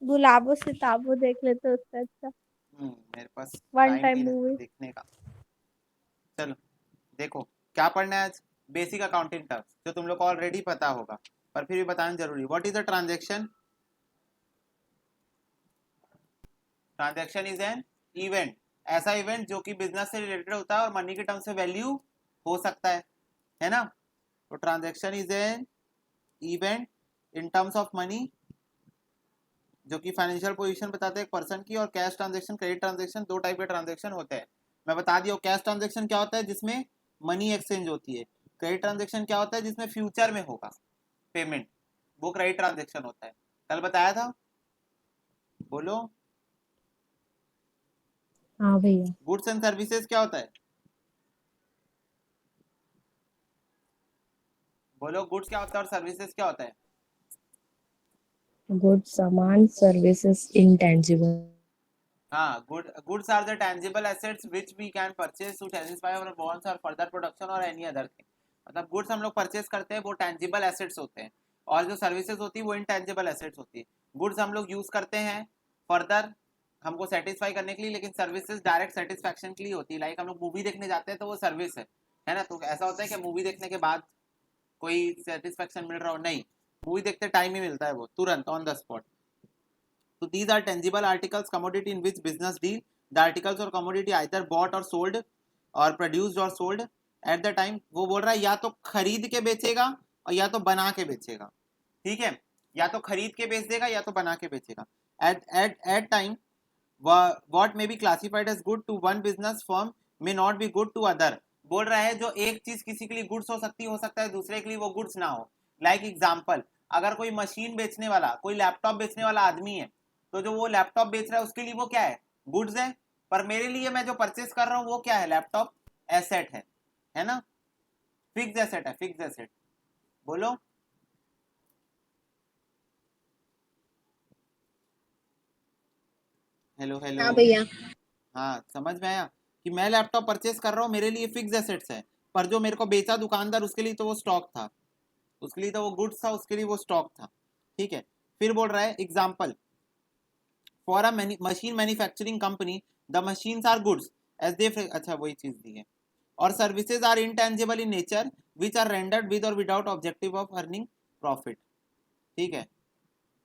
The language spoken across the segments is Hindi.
गुलाबो सिताबो देख लेते उससे अच्छा। मेरे पास वन टाइम टाइम नहीं रहता मूवी। देखने का। चलो देखो, क्या पढ़ना है आज? बेसिक अकाउंटिंग टर्म्स जो तुम लोग को ऑलरेडी पता होगा, पर फिर भी बताना जरूरी। What is a transaction? Transaction is an event, ऐसा इवेंट जो कि बिजनेस से रिलेटेड होता है और मनी के टर्म्स से वैल्यू हो सकता है ना? तो transaction is an event in terms of money जो कि फाइनेंशियल पोजीशन बताते हैं एक पर्सन की। और कैश ट्रांजैक्शन, क्रेडिट ट्रांजैक्शन, दो टाइप के ट्रांजैक्शन होते हैं। मैं बता दिया, कैश ट्रांजैक्शन क्या होता है जिसमें मनी एक्सचेंज होती है। क्रेडिट ट्रांजैक्शन क्या होता है जिसमें फ्यूचर में होगा पेमेंट, वो क्रेडिट ट्रांजैक्शन होता है। कल बताया था, बोलो। हाँ भैया। गुड्स एंड सर्विसेज क्या होता है? बोलो, गुड्स क्या होता है और सर्विसेज क्या होता है? गुड सामान, सर्विसेज इंटेंजिबल। हाँ, goods are the tangible assets which we can purchase to satisfy our wants और फर्दर प्रोडक्शन और एनी अदर थिंग। मतलब गुड्स हम लोग परचेज करते हैं, वो टेंजिबल एसेट्स होते हैं। और जो सर्विसेज होती है वो इनटेंजिबल एसेट्स होती है। गुड्स हम लोग यूज करते हैं फर्दर हमको सेटिस्फाई करने के लिए, लेकिन सर्विसेज डायरेक्ट सेटिस्फैक्शन के लिए होती है। लाइक हम लोग मूवी देखने जाते हैं तो वो सर्विस है ना? तो ऐसा होता है कि मूवी देखने के बाद कोई सेटिस्फैक्शन मिल रहा हो, नहीं। मूवी देखते टाइम ही मिलता है वो तुरंत on the spot. So these are tangible articles, commodity in which business deal. The articles or commodity either bought or sold or produced or sold at the time। वो बोल रहा है या तो खरीद के बेचेगा और या तो बना के बेचेगा। ठीक है, या तो खरीद के बेच देगा या तो बना के बेचेगा। At time what may be classified as good to one business firm may not be good to other। बोल रहा है जो एक चीज किसी के लिए गुड्स हो सकता है दूसरे के लिए वो गुड्स ना हो। लाइक एग्जांपल, अगर कोई मशीन बेचने वाला, कोई लैपटॉप बेचने वाला आदमी है, तो जो वो लैपटॉप बेच रहा है उसके लिए वो क्या है? गुड्स है। पर मेरे लिए मैं जो परचेस कर रहा हूँ वो क्या है? लैपटॉप एसेट है ना? फिक्स एसेट है, फिक्स एसेट। बोलो। Hello hello. हाँ भैया। हाँ, समझ में आया कि मैं लैपटॉप परचेस कर रहा हूँ, मेरे लिए फिक्स एसेट्स है। पर जो मेरे को बेचा दुकानदार उसके लिए तो वो स्टॉक था, उसके लिए तो वो गुड्स था, उसके लिए वो स्टॉक था। ठीक है, फिर बोल रहा है example, for a machine manufacturing company the machines are goods as they, अच्छा वही चीज दी है। और services are intangible in nature which are rendered with और without objective of earning profit. ठीक है,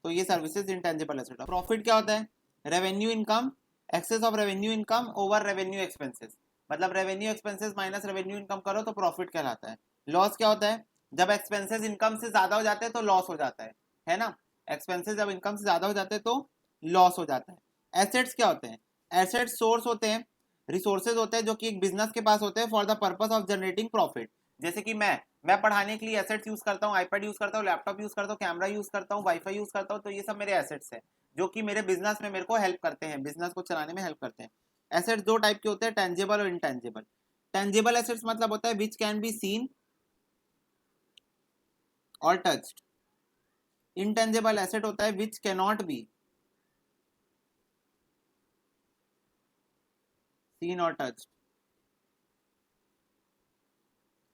तो ये सर्विसेज इंटेंजिबल एसेट। प्रॉफिट क्या होता है? Revenue income, excess of revenue income over revenue expenses. मतलब revenue expenses minus revenue income करो तो प्रॉफिट कहलाता है। लॉस क्या होता है? जब एक्सपेंसेस इनकम से ज्यादा हो जाते हैं तो लॉस हो जाता है ना? एक्सपेंसेस जब इनकम से ज्यादा हो जाते हैं तो लॉस हो जाता है। एसेट्स क्या होते हैं? एसेट्स सोर्स होते हैं, रिसोर्सेज होते हैं जो कि एक बिजनेस के पास होते हैं for the purpose of generating profit. जैसे कि मैं पढ़ाने के लिए एसेट्स यूज करता हूँ, आईपैड यूज करता हूँ, लैपटॉप यूज करता हूँ, कैमरा यूज करता हूँ, वाईफाई यूज करता हूँ, तो ये सब मेरे एसेट्स हैं जो कि मेरे बिजनेस में मेरे को हेल्प करते हैं, बिजनेस को चलाने में हेल्प करते हैं। एसेट्स दो टाइप के होते हैं, टेंजिबल और इनटेंजिबल। टेंजिबल एसेट्स मतलब होता है विच कैन बी सीन और टच्ड। इनटेंजिबल एसेट होता है विच कैनॉट बी सीन और touched.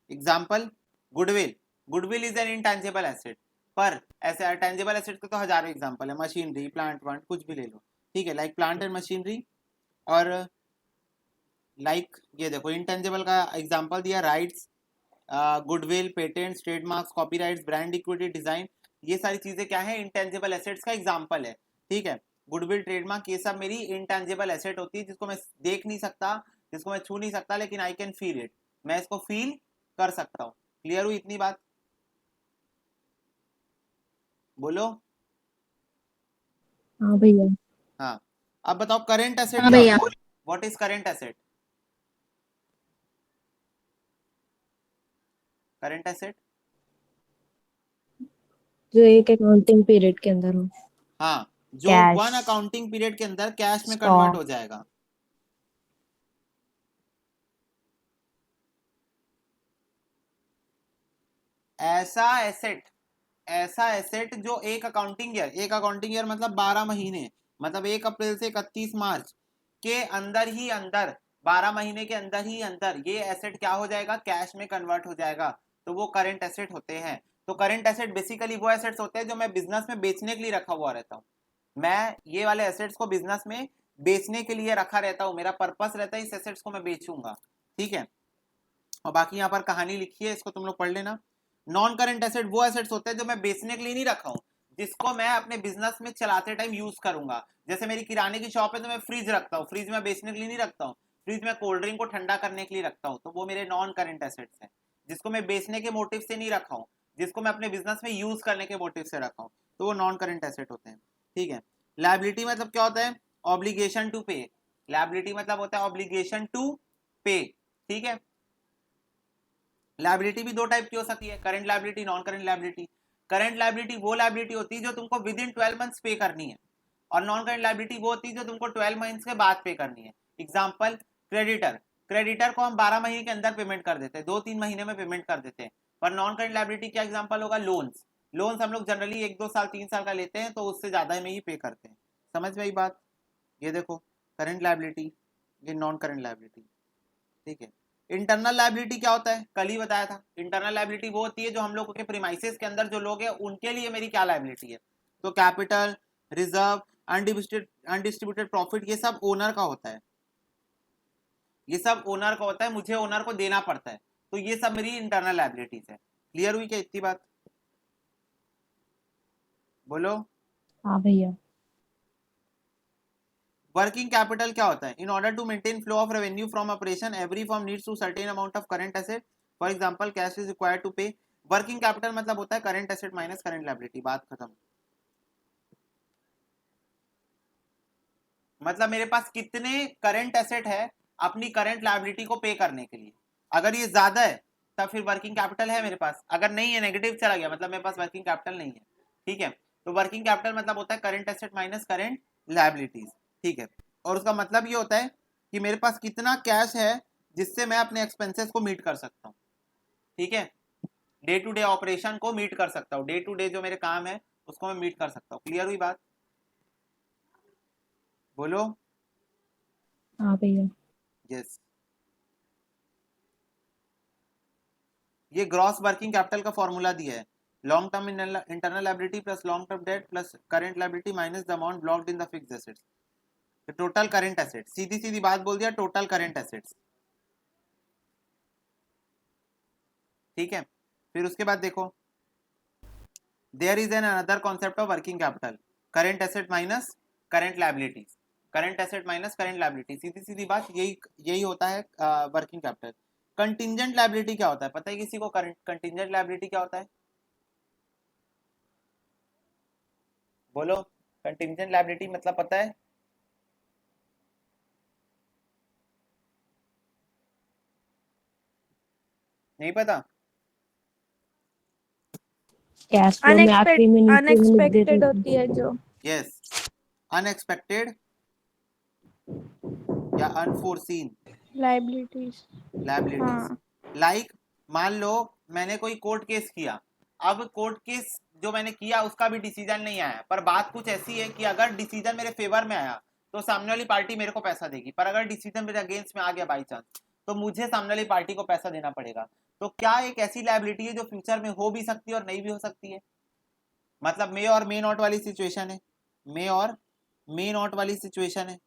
Example, goodwill. Goodwill is an intangible asset. पर ऐसे टेंजिबल एसेट के तो हजारों एग्जाम्पल है, मशीनरी, प्लांट वांट, कुछ भी ले लो। ठीक है, लाइक प्लांट एंड मशीनरी। और लाइक ये देखो, इंटेंजिबल का एग्जांपल दिया, rights, goodwill, patents, trademarks, copyrights, brand equity, design. ये सारी चीजें क्या है? इंटेंजिबल एसेट्स का एग्जांपल है। ठीक है, गुडविल, ट्रेडमार्क, ये सब मेरी इंटेंजिबल एसेट होती है जिसको मैं देख नहीं सकता, जिसको मैं छू नहीं सकता, लेकिन आई कैन फील इट, मैं इसको फील कर सकता हूँ। क्लियर हुई इतनी बात? बोलो। हाँ भैया। हाँ, अब बताओ करेंट एसेट हाँ क्या भैया। होता है? What is current asset? Current asset, जो एक अकाउंटिंग पीरियड के अंदर हो। हाँ, जो कैश, वन अकाउंटिंग पीरियड के अंदर कैश में कन्वर्ट स्टॉक। हो जाएगा। ऐसा एसेट, ऐसा एसेट जो एक अकाउंटिंग ईयर मतलब 12 महीने, मतलब 1 अप्रैल से 31 मार्च के अंदर ही अंदर, 12 महीने के अंदर ही अंदर ये एसेट क्या हो जाएगा? कैश में कन्वर्ट हो जाएगा। तो वो करेंट एसेट होते हैं। तो करेंट एसेट बेसिकली वो एसेट्स होते हैं जो मैं बिजनेस में बेचने के लिए रखा हुआ रहता हूँ। मैं ये वाले एसेट्स को बिजनेस में बेचने के लिए रखा रहता हूँ, मेरा पर्पस रहता है इस एसेट्स को मैं बेचूंगा, ठीक है। और बाकी यहाँ पर कहानी लिखी है, इसको तुम लोग पढ़ लेना। नॉन करेंट एसेट वो एसेट्स होते हैं जो मैं बेचने के लिए नहीं रखा हूँ, जिसको मैं अपने बिजनेस में चलाते टाइम यूज करूंगा। जैसे मेरी किराने की शॉप है तो मैं फ्रिज रखता हूँ, फ्रिज में बेचने के लिए नहीं रखता हूँ, फ्रिज में कोल्ड ड्रिंक को ठंडा करने के लिए रखता हूँ, तो वो मेरे नॉन करेंट एसेट्स हैं, जिसको मैं बेचने के मोटिव से नहीं रखा हूँ, जिसको मैं अपने बिजनेस में यूज करने के मोटिव से रखा हूँ, तो वो नॉन करेंट एसेट होते हैं, ठीक है। लायबिलिटी मतलब क्या होता है? ऑब्लिगेशन टू पे। लायबिलिटी मतलब होता है ऑब्लिगेशन टू पे, ठीक है। लायबिलिटी भी दो टाइप की हो सकती है, current liability, non current liability. Current liability वो लायबिलिटी होती है जो तुमको विद इन 12 मंथ्स पे करनी है, और नॉन करंट लायबिलिटी वो होती है जो तुमको 12 मंथ्स के बाद पे करनी है। एग्जांपल, क्रेडिटर, क्रेडिटर को हम 12 महीने के अंदर पेमेंट कर देते हैं, 2-3 महीने में पेमेंट कर देते हैं। पर नॉन करंट लायबिलिटी क्या एग्जांपल होगा? लोन्स। लोन्स हम लोग जनरली 1-2 साल 3 साल का लेते हैं, तो उससे ज्यादा में ही पे करते हैं। समझ में आई बात? ये देखो, करंट लायबिलिटी, ये नॉन करंट लायबिलिटी, ठीक है। इंटरनल लायबिलिटी क्या होता है? कल ही बताया था। इंटरनल लायबिलिटी वो होती है जो हम लोग के प्रीमाइसेस के अंदर जो लोग हैं उनके लिए मेरी क्या लायबिलिटी है। तो कैपिटल, रिजर्व, अनडिस्ट्रीब्यूटेड प्रॉफिट, ये सब ओनर का होता है, ये सब ओनर का होता है, मुझे ओनर को देना पड़ता है, तो ये सब मेरी इंटरनल लायबिलिटीज है। क्लियर हुई क्या इतनी बात? बोलो। हाँ भैया। वर्किंग कैपिटल क्या होता है? In order to maintain flow of revenue from operation every firm needs to certain amount of current asset, for example cash is required to pay. Working capital मतलब होता है current asset minus current liability, बात खत्म। मतलब मेरे पास कितने करंट एसेट है अपनी करंट लायबिलिटी को पे करने के लिए। अगर ये ज्यादा है तब फिर वर्किंग कैपिटल है मेरे पास, अगर नहीं है, नेगेटिव चला गया, मतलब मेरे पास वर्किंग कैपिटल नहीं है, ठीक है। तो वर्किंग कैपिटल मतलब होता है current asset minus current liabilities, ठीक है। और उसका मतलब ये होता है कि मेरे पास कितना कैश है जिससे मैं अपने एक्सपेंसेस को मीट कर सकता हूँ, ठीक है। डे टू डे ऑपरेशन को मीट कर सकता हूँ, डे टू डे जो मेरे काम है उसको मैं मीट कर सकता हूँ। क्लियर हुई बात? बोलो। हाँ भैया। यस। ये ग्रॉस वर्किंग कैपिटल का फॉर्मूला दिया है, long term internal liability plus long term debt plus current liability minus the amount blocked in the fixed assets, total current assets. सीधी सीधी बात बोल दिया, टोटल करंट एसेट्स, ठीक है। फिर उसके बाद देखो, there is an another concept of working capital, current asset minus current liabilities, current asset minus current liability, सीधी सीधी बात यही यही होता है वर्किंग कैपिटल। कंटिंजेंट लायबिलिटी क्या होता है? पता है किसी को कंटिंजेंट लायबिलिटी क्या होता है? बोलो। कंटिंजेंट लायबिलिटी मतलब पता है? नहीं पता? कैश फ्लो में आखिरी में नीचे में लिख देते अनएक्सपेक्टेड थे। होती है जो यस, अनएक्सपेक्टेड या अनफोर्सीन लाइबिलिटीज। लायबिलिटीज। हाँ। लाइक मान लो मैंने कोई कोर्ट केस किया, अब कोर्ट केस जो मैंने किया उसका भी डिसीजन नहीं आया, पर बात कुछ ऐसी है कि अगर डिसीजन मेरे फेवर में आया तो सामने वाली पार्टी मेरे को पैसा देगी, पर अगर डिसीजन मेरे अगेंस्ट में आ गया बाई चांस तो मुझे सामने वाली पार्टी को पैसा देना पड़ेगा। तो क्या एक ऐसी लायबिलिटी है जो फ्यूचर में हो भी सकती है और नहीं भी हो सकती है? मतलब मे और मे नॉट वाली सिचुएशन है, मे और मे नॉट वाली सिचुएशन है,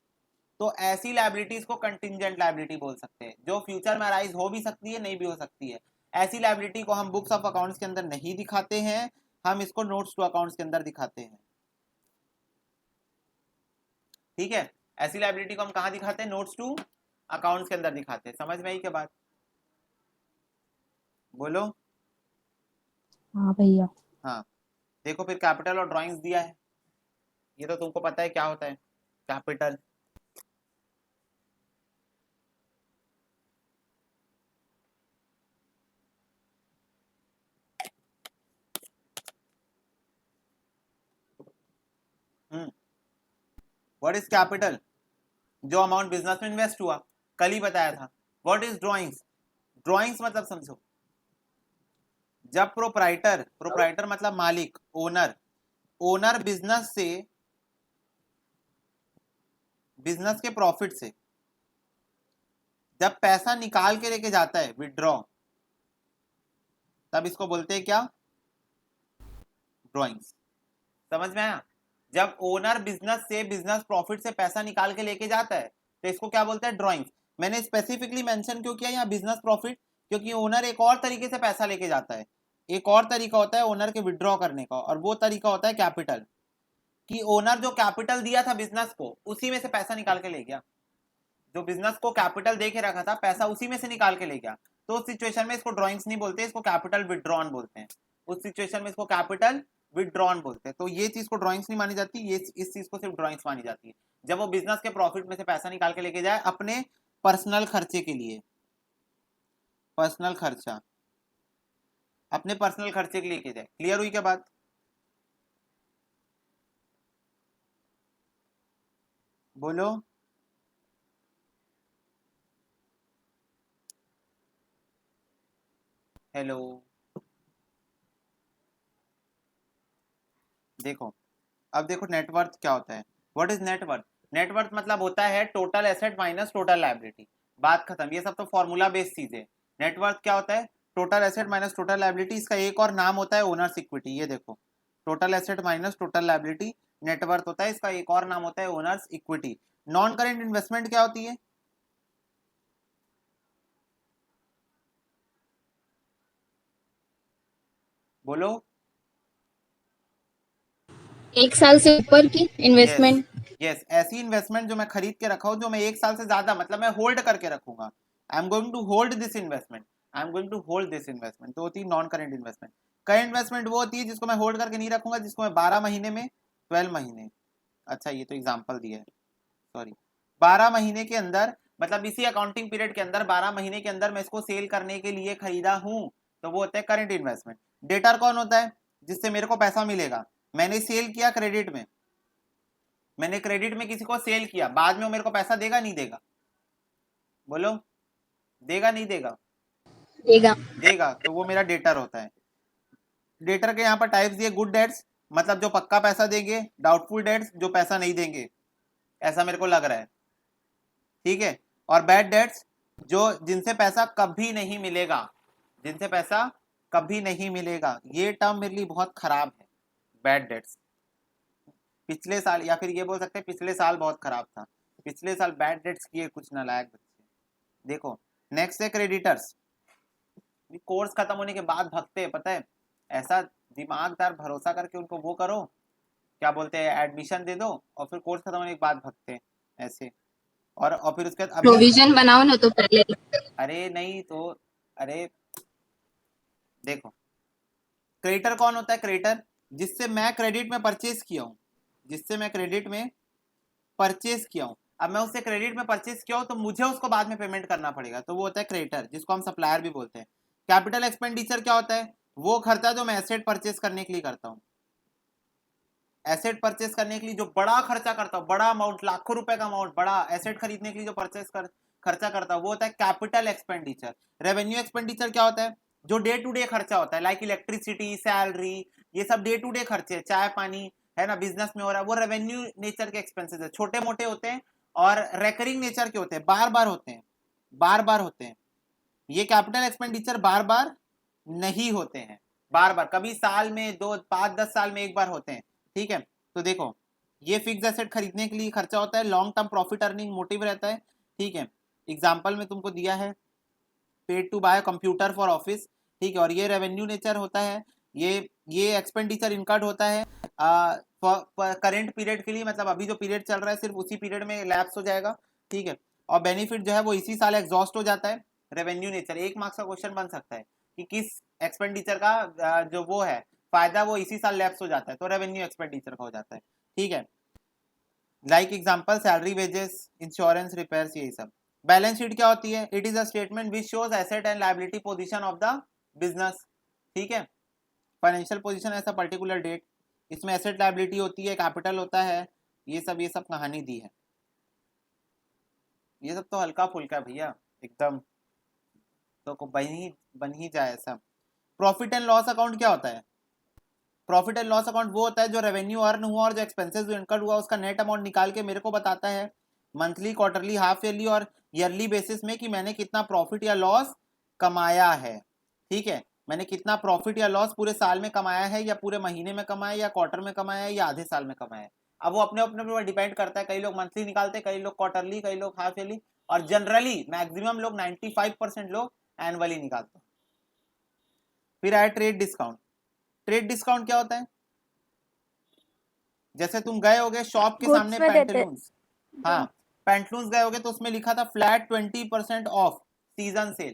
तो ऐसी लायबिलिटीज को कंटिंजेंट लायबिलिटी बोल सकते हैं, जो फ्यूचर में अराइज हो भी सकती है, नहीं भी हो सकती है। ऐसी लायबिलिटी को हम बुक्स ऑफ अकाउंट्स के अंदर नहीं दिखाते हैं, हम इसको नोट्स टू अकाउंट्स के अंदर दिखाते हैं, ठीक है। ऐसी लायबिलिटी को हम कहाँ दिखाते हैं? नोट्स टू अकाउंट्स के अंदर दिखाते हैं। समझ में आई क्या बात? बोलो। हाँ भैया। हाँ, देखो फिर कैपिटल और ड्राइंग्स दिया है, ये तो तुमको पता है क्या होता है कैपिटल। What is capital? जो अमाउंट बिजनेस में इन्वेस्ट हुआ, कल ही बताया था। What is drawings? ड्राइंग्स मतलब समझो, जब प्रोप्राइटर, प्रोप्राइटर मतलब मालिक, ओनर, ओनर बिजनेस से, बिजनेस के प्रॉफिट से जब पैसा निकाल के लेके जाता है, विड्रॉ, तब इसको बोलते हैं क्या? ड्राइंग्स। समझ में आया? जब ओनर बिजनेस से बिजनेस प्रॉफिट से पैसा निकाल के लेके जाता है तो इसको क्या बोलते हैं, ड्रॉइंग्स। मैंने स्पेसिफिकली मेंशन क्यों किया यहाँ बिजनेस प्रॉफिट, क्योंकि ओनर एक और तरीके से पैसा लेके जाता है। एक और तरीका होता है ओनर के विड्रॉ करने का, और वो तरीका होता है कैपिटल, कि ओनर जो कैपिटल दिया था बिजनेस को उसी में से पैसा निकाल के ले गया। जो बिजनेस को कैपिटल दे के रखा था पैसा उसी में से निकाल के ले गया। तो उस सिचुएशन में इसको ड्रॉइंग्स नहीं बोलते, इसको कैपिटल विड्रॉन बोलते हैं। उस सिचुएशन में इसको कैपिटल विड्रॉन बोलते हैं। तो ये चीज को ड्रॉइंग्स नहीं मानी जाती, ये इस चीज को सिर्फ ड्रॉइंग्स मानी जाती है जब वो बिजनेस के प्रॉफिट में से पैसा निकाल के लेके जाए अपने पर्सनल खर्चे के लिए, पर्सनल खर्चा अपने पर्सनल खर्चे के लिए लेके जाए। क्लियर हुई क्या बात? बोलो। हेलो, देखो अब देखो नेटवर्थ क्या होता है। What is net worth? नेटवर्थ मतलब होता है total asset minus total liability. बात खत्म, ये सब तो फॉर्मूला बेस्ड चीजें। नेटवर्थ क्या होता है? Total asset minus total liability. इसका एक और नाम होता है ओनर्स इक्विटी। ये देखो, total asset minus total liability net worth होता है, इसका एक और नाम होता है owners equity. Non current investment क्या होती है? बोलो। एक साल से ऊपर की इन्वेस्टमेंट। यस, ऐसी इन्वेस्टमेंट जो मैं खरीद के रखा हूं, जो मैं एक साल से ज्यादा, मतलब मैं होल्ड करके रखूंगा। I am going to hold this investment, I am going to hold this investment. तो होती है non current investment. Current investment वो होती है जिसको मैं होल्ड करके नहीं रखूंगा, जिसको मैं 12 महीने में, 12 महीने, अच्छा ये तो एग्जाम्पल दिया है, सॉरी, 12 महीने के अंदर, मतलब इसी अकाउंटिंग पीरियड के अंदर 12 महीने के अंदर मैं इसको सेल करने के लिए खरीदा हूं, तो वो होता है करेंट इन्वेस्टमेंट। डेटर कौन होता है? जिससे मेरे को पैसा मिलेगा। मैंने सेल किया क्रेडिट में, मैंने क्रेडिट में किसी को सेल किया, बाद में वो मेरे को पैसा देगा नहीं देगा? बोलो, देगा नहीं देगा? देगा। देगा। तो वो मेरा डेटर होता है। डेटर के यहाँ पर टाइप्स दिए, गुड डेट्स मतलब जो पक्का पैसा देंगे, डाउटफुल डेट्स जो पैसा नहीं देंगे ऐसा मेरे को लग रहा है, ठीक है, और बैड डेट्स जो जिनसे पैसा कभी नहीं मिलेगा, जिनसे पैसा कभी नहीं मिलेगा। ये टर्म मेरे लिए बहुत खराब है, बैड डेट्स। पिछले साल, या फिर ये बोल सकते हैं पिछले साल बहुत खराब था, पिछले साल बैड डेट्स किए कुछ नालायक बच्चे। देखो नेक्स्ट है क्रेडिटर्स। कोर्स खत्म होने के बाद भगते हैं, पता है, ऐसा दिमागदार भरोसा करके उनको वो करो, क्या बोलते हैं, एडमिशन दे दो, और फिर कोर्स खत्म होने के बाद भगते हैं ऐसे। और फिर उसके बाद प्रोविजन बनाओ ना तो पहले। अरे नहीं तो, अरे देखो क्रेडिटर कौन होता है? क्रेडिटर जिससे मैं क्रेडिट में परचेज किया हूँ, जिससे मैं क्रेडिट में परचेज किया हूँ। अब मैं उससे क्रेडिट में परचेज किया हूँ तो मुझे उसको बाद में पेमेंट करना पड़ेगा, तो वो होता है क्रेडिटर, जिसको हम सप्लायर भी बोलते हैं। कैपिटल एक्सपेंडिचर क्या होता है? वो खर्चा जो मैं एसेट परचेज करने के लिए करता हूँ, एसेट परचेज करने के लिए जो बड़ा खर्चा करता हूँ, बड़ा अमाउंट, लाखों रुपए का अमाउंट, बड़ा एसेट खरीदने के लिए जो खर्चा करता हूँ वो होता है कैपिटल एक्सपेंडिचर। रेवेन्यू एक्सपेंडिचर क्या होता है? जो डे टू डे खर्चा होता है, लाइक इलेक्ट्रिसिटी, सैलरी, ये सब डे टू डे खर्चे, चाय पानी है ना, बिजनेस में हो रहा है, वो रेवेन्यू नेचर के एक्सपेंसेस है, छोटे मोटे होते हैं और रेकरिंग नेचर के होते हैं, बार बार होते हैं, बार बार होते हैं। ये कैपिटल एक्सपेंडिचर बार बार नहीं होते हैं, बार बार कभी साल में 2, 5, 10 साल में एक बार होते हैं, ठीक है। तो देखो ये फिक्स एसेट खरीदने के लिए खर्चा होता है, long term profit earning motive रहता है, ठीक है। एग्जाम्पल में तुमको दिया है paid to buy computer for office, ठीक है, और ये रेवेन्यू नेचर होता है, ये एक्सपेंडिचर इनकर्ड होता है करेंट पीरियड के लिए, मतलब अभी जो पीरियड चल रहा है सिर्फ उसी पीरियड में लैप्स हो जाएगा, ठीक है, और बेनिफिट जो है वो इसी साल एग्जॉस्ट हो जाता है। रेवेन्यू नेचर 1 मार्क्स का क्वेश्चन बन सकता है कि किस एक्सपेंडिचर का जो वो है फायदा वो इसी साल लैप्स हो जाता है, तो रेवेन्यू एक्सपेंडिचर का हो जाता है, ठीक है। Like example salary, wages, insurance, repairs, यही सब। बैलेंस शीट क्या होती है? It is a statement which shows asset and liability position of the business, ठीक है। फाइनेंशियल पोजीशन ऐसा पर्टिकुलर डेट, इसमें एसेट लायबिलिटी होती है, कैपिटल होता है, ये सब कहानी दी है। ये सब तो हल्का फुल्का भैया एकदम, तो बन ही जाए ऐसा। प्रॉफिट एंड लॉस अकाउंट क्या होता है? प्रॉफिट एंड लॉस अकाउंट वो होता है जो रेवेन्यू अर्न हुआ और जो एक्सपेंसेस जो इनकर्ड हुआ उसका नेट अमाउंट निकाल के मेरे को बताता है मंथली, क्वार्टरली, हाफ ईयरली और ईयरली बेसिस में कि मैंने कितना प्रॉफिट या लॉस कमाया है, ठीक है। मैंने कितना प्रॉफिट या लॉस पूरे साल में कमाया है, या पूरे महीने में कमाया, या क्वार्टर में कमाया है, या आधे साल में कमाया है, अब वो अपने अपने ऊपर डिपेंड करता है, कई लोग मंथली निकालते हैं, कई लोग क्वार्टरली, कई लोग हाफ ईयरली, और जनरली मैक्सिमम लोग 95% लोग एनुअली निकालते हैं। फिर आया ट्रेड डिस्काउंट। ट्रेड डिस्काउंट क्या होता है? जैसे तुम गए होगे शॉप के Goods सामने में देते पैंटलून्स, हाँ पैंटलून्स गए होगे तो उसमें लिखा था फ्लैट 20% ऑफ सीजन सेल,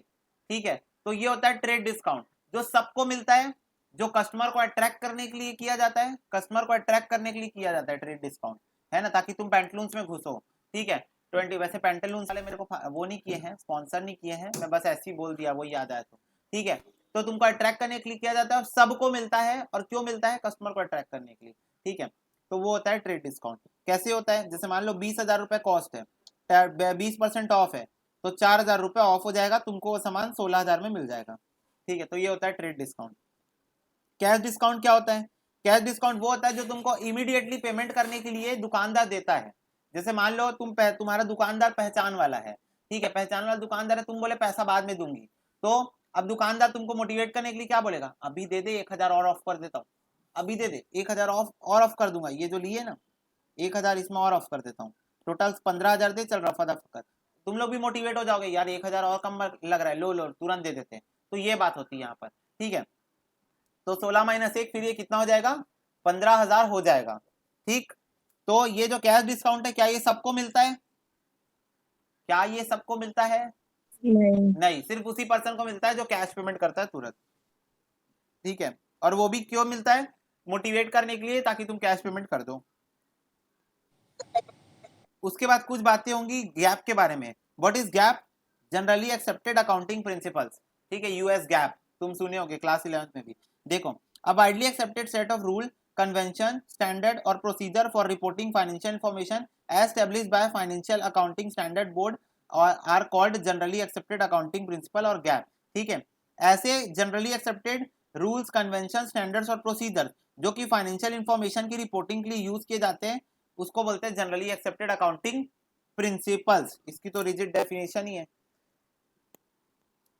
ठीक है, तो ये होता है ट्रेड डिस्काउंट, जो सबको मिलता है, जो कस्टमर को अट्रैक्ट करने के लिए किया जाता है, कस्टमर को अट्रैक्ट करने के लिए किया जाता है ट्रेड डिस्काउंट, है ना, ताकि तुम पैंटलून्स में घुसो, ठीक है। 20, वैसे पैंटलून्स वाले मेरे को वो नहीं किए हैं, स्पॉन्सर नहीं किए हैं, मैं बस ऐसे ही बोल दिया, वो याद आया तो, ठीक है। तो तुमको अट्रैक्ट करने के लिए किया जाता है और सबको मिलता है, और क्यों मिलता है? कस्टमर को अट्रैक्ट करने के लिए, ठीक है। तो वो होता है ट्रेड डिस्काउंट। कैसे होता है? जैसे मान लो 20,000 रुपए कॉस्ट है, 20% ऑफ है, तो 4,000 रुपए ऑफ हो जाएगा, तुमको वो सामान 16,000 में मिल जाएगा, ठीक है। तो ये होता है ट्रेड डिस्काउंट। कैश डिस्काउंट क्या होता है? कैश डिस्काउंट वो होता है जो तुमको इमीडिएटली पेमेंट करने के लिए दुकानदार देता है। जैसे मान लो तुम्हारा दुकानदार पहचान वाला है, ठीक है, पहचान वाला दुकानदार है, तुम बोले पैसा बाद में दूंगी, तो अब दुकानदार तुमको मोटिवेट करने के लिए क्या बोलेगा? अभी दे दे, 1,000 और ऑफ कर देता हूँ, अभी दे दे 1,000 ऑफ कर दूंगा, ये जो लिए ना 1,000 इसमें और ऑफ कर देता हूँ, टोटल 15,000 दे, चल रफा दफा कर। तुम लोग भी मोटिवेट हो जाओगे, यार 1,000 और कम लग रहा है, लो लो तुरंत दे देते हैं। तो ये बात होती है यहाँ पर, ठीक है। तो 16 माइनस 1, फिर ये कितना हो जाएगा? 15,000 हो जाएगा, ठीक। तो ये जो कैश डिस्काउंट है, क्या ये सबको मिलता है? क्या ये सबको मिलता है? नहीं, सिर्फ उसी पर्सन को मिलता है जो कैश पेमेंट करता है तुरंत, ठीक है। और वो भी क्यों मिलता है? मोटिवेट करने के लिए, ताकि तुम कैश पेमेंट कर दो। उसके बाद कुछ बातें होंगी गैप के बारे में। What is gap? Generally accepted accounting principles, ठीक है, यूएस गैप तुम सुने होगे क्लास 11th में भी। देखो, अब widely accepted set of rule, convention, standard और procedure for reporting financial information established by financial accounting standard board are called generally accepted accounting principle और गैप, ठीक है। ऐसे generally accepted rules, convention, standards और प्रोसीजर जो कि फाइनेंशियल इंफॉर्मेशन की रिपोर्टिंग के लिए यूज किए जाते हैं, उसको बोलते हैं जनरली एक्सेप्टेड अकाउंटिंग प्रिंसिपल्स। इसकी तो रिजिड डेफिनेशन ही है।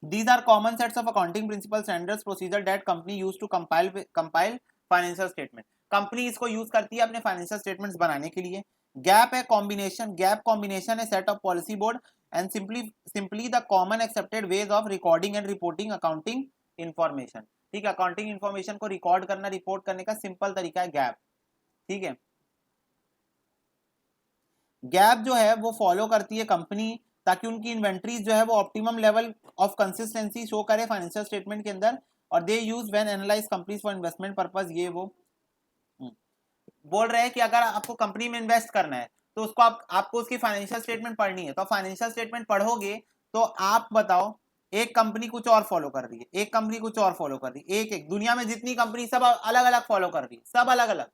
These are common sets of accounting principles, standards, procedure that company use to compile financial statement. Company इसको यूज करती है अपने फाइनेंशियल स्टेटमेंट्स बनाने के लिए। गैप है कॉम्बिनेशन, गैप कॉम्बिनेशन है set of policy board and simply the common accepted ways of recording and reporting accounting information, ठीक है। अकाउंटिंग इंफॉर्मेशन को रिकॉर्ड करना, रिपोर्ट करने का सिंपल तरीका है गैप, ठीक है। गैप जो है वो फॉलो करती है कंपनी, ताकि उनकी इन्वेंट्रीज जो है वो optimum level of consistency show करे फाइनेंशियल स्टेटमेंट के अंदर, और they use when analyse companies for investment purpose. ये वो बोल रहे हैं कि अगर आपको कंपनी में इन्वेस्ट करना है तो उसको आपको उसकी फाइनेंशियल स्टेटमेंट पढ़नी है, तो फाइनेंशियल स्टेटमेंट पढ़ोगे तो आप बताओ, एक कंपनी कुछ और फॉलो कर रही है, एक कंपनी कुछ और फॉलो कर रही है, एक दुनिया में जितनी कंपनी सब अलग अलग फॉलो कर रही है, सब अलग अलग,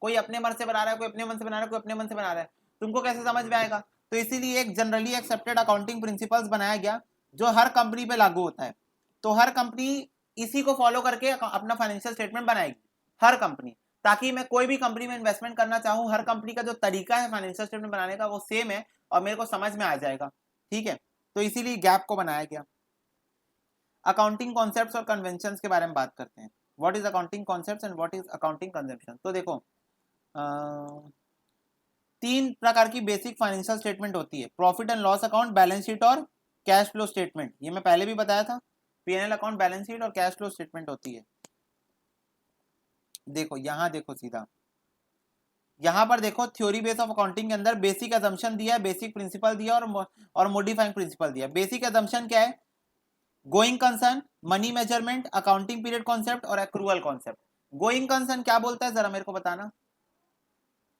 कोई अपने मन से बना रहा है, कोई अपने मन से बना रहा है, कोई अपने मन से बना रहा है, तुमको कैसे समझ में आएगा? तो इसीलिए एक जनरली एक्सेप्टेड अकाउंटिंग प्रिंसिपल्स बनाया गया जो हर कंपनी पे लागू होता है। तो हर कंपनी इसी को फॉलो करके अपना फाइनेंशियल स्टेटमेंट बनाएगी, हर कंपनी, ताकि मैं कोई भी कंपनी में इन्वेस्टमेंट करना चाहूं, हर कंपनी का जो तरीका है फाइनेंशियल स्टेटमेंट बनाने का वो सेम है और मेरे को समझ में आ जाएगा, ठीक है। तो इसीलिए गैप को बनाया गया। अकाउंटिंग कॉन्सेप्ट्स और कन्वेंशंस के बारे में बात करते हैं। What is accounting concepts and what is accounting convention. तो देखो, 3 प्रकार की बेसिक फाइनेंशियल स्टेटमेंट होती है, profit and loss account, balance sheet और कैश फ्लो स्टेटमेंट। ये मैं पहले भी बताया था, पीएनएल अकाउंट, बैलेंस शीट और कैश फ्लो स्टेटमेंट होती है। देखो यहां, देखो सीधा यहां पर देखो, थ्योरी बेस ऑफ अकाउंटिंग के अंदर बेसिक अजम्पशन दिया है, बेसिक प्रिंसिपल दिया और मॉडिफाइंग प्रिंसिपल दिया। बेसिक अजम्पशन क्या है? Going concern, money measurement, accounting period concept और एक्रूअल कॉन्सेप्ट। गोइंग कंसर्न क्या बोलता है, जरा मेरे को बताना।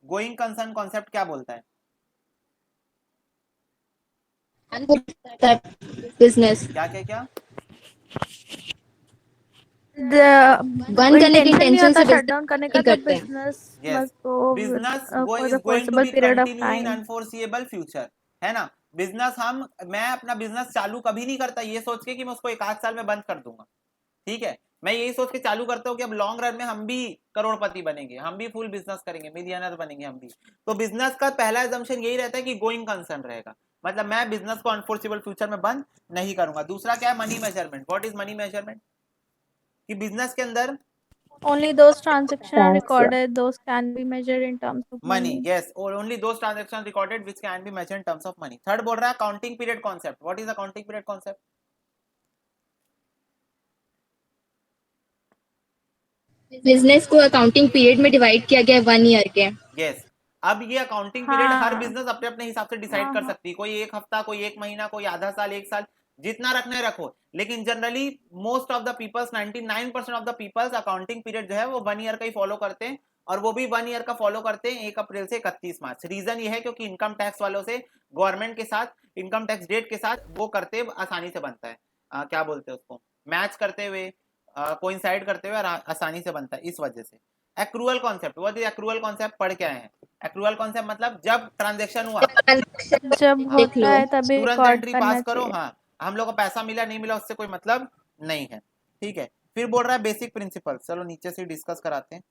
गोइंग कंसर्न कॉन्सेप्ट क्या बोलता है? बिजनेस क्या क्या क्या? बंद करने की इंटेंशन से शट डाउन करने का, करते हैं। Business Yes. Must go business for is the going to possible be period of continue in time. unforeseeable future, है ना। बिजनेस मैं अपना बिजनेस चालू कभी नहीं करता ये सोच के कि मैं उसको 1 आध साल में बंद कर दूंगा, ठीक है। मैं यही सोच के चालू करता हूँ कि अब लॉन्ग रन में हम भी करोड़पति बनेंगे, हम भी फुल बिजनेस करेंगे, मिलियनर बनेंगे हम भी। तो बिजनेस का पहला एजम्पशन यही रहता है कि गोइंग कंसर्न रहेगा, मतलब मैं बिजनेस को अनफोर्सेबल फ्यूचर में बंद नहीं करूंगा। दूसरा क्या है? Money measurement. What is money measurement? कि बिजनेस के अंदर Only those transactions are Tax. recorded, those can be measured in terms of money. money. Yes, or only those transactions recorded which can be measured in terms of money. Third बोल रहा है accounting period concept. What is accounting period concept? Business को अकाउंटिंग पीरियड में डिवाइड किया गया है 1 ईयर के. यस. अब ये अकाउंटिंग पीरियड हर हाँ बिजनेस अपने अपने हिसाब से डिसाइड कर हाँ सकती है. कोई 1 हफ्ता, कोई 1 महीना, कोई आधा साल, 1 साल, जितना रखना है रखो. लेकिन generally most of the peoples 99% of the peoples accounting period जो है वो 1 ईयर का ही फॉलो करते हैं. और वो भी 1 ईयर का फॉलो करते हैं 1 अप्रैल से 31 मार्च. रीजन ये है क्योंकि इनकम टैक्स वालों से गवर्नमेंट के साथ इनकम टैक्स डेट के साथ वो करते आसानी से बनता है. क्या बोलते हैं उसको, मैच करते हुए, कोइंसाइड करते हुए और आसानी से बनता है. इस वजह से accrual concept. What is accrual concept? पढ़ के आए हैं. एक्रूअल कॉन्सेप्ट मतलब जब ट्रांजैक्शन हुआ जब देख होता लो. है तभी तुरंत रिकॉर्ड एंट्री करना पास करो. चाहिए. हाँ, हम लोग को पैसा मिला नहीं मिला उससे कोई मतलब नहीं है. ठीक है. फिर बोल रहा है बेसिक प्रिंसिपल. चलो नीचे से डिस्कस कराते हैं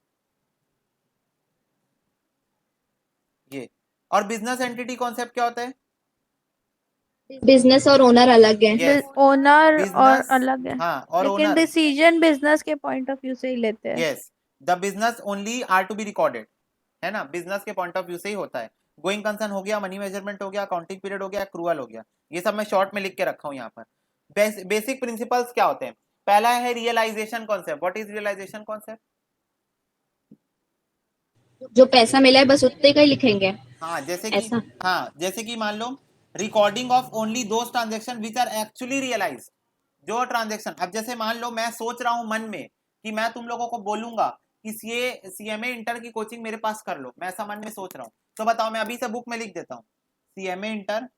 ये. और बिजनेस एंटिटी कॉन्सेप्ट क्या होता है? बिजनेस और ओनर अलग है. Yes. ओनर और बिजनेस, अलग है, हाँ, और लेकिन ओनर. डिसीजन बिजनेस के पॉइंट ऑफ व्यू से ही लेते हैं. Yes, the business only are to be recorded, है ना. बिजनेस के पॉइंट ऑफ व्यू से ही होता है. गोइंग कंसर्न हो गया, मनी मेजरमेंट हो गया, अकाउंटिंग पीरियड हो गया, एक्रूअल हो गया. ये सब मैं शॉर्ट में लिख के रखा हूं यहाँ पर. बेसिक प्रिंसिपल्स क्या होते हैं? पहला है realisation concept. What is realisation concept? जो पैसा मिला है बस उतने का ही लिखेंगे. हाँ, जैसे कि ऐसा. हाँ, जैसे कि मान लो recording of only those transaction which are actually realise. जो ट्रांजेक्शन, अब जैसे मान लो मैं सोच रहा हूं मन में कि मैं तुम लोगों को बोलूंगा कि सीएमए इंटर की कोचिंग मेरे पास कर लो, मैं ऐसा मन में सोच रहा हूं. तो बताओ, मैं अभी से बुक में लिख देता हूं सीएमए इंटर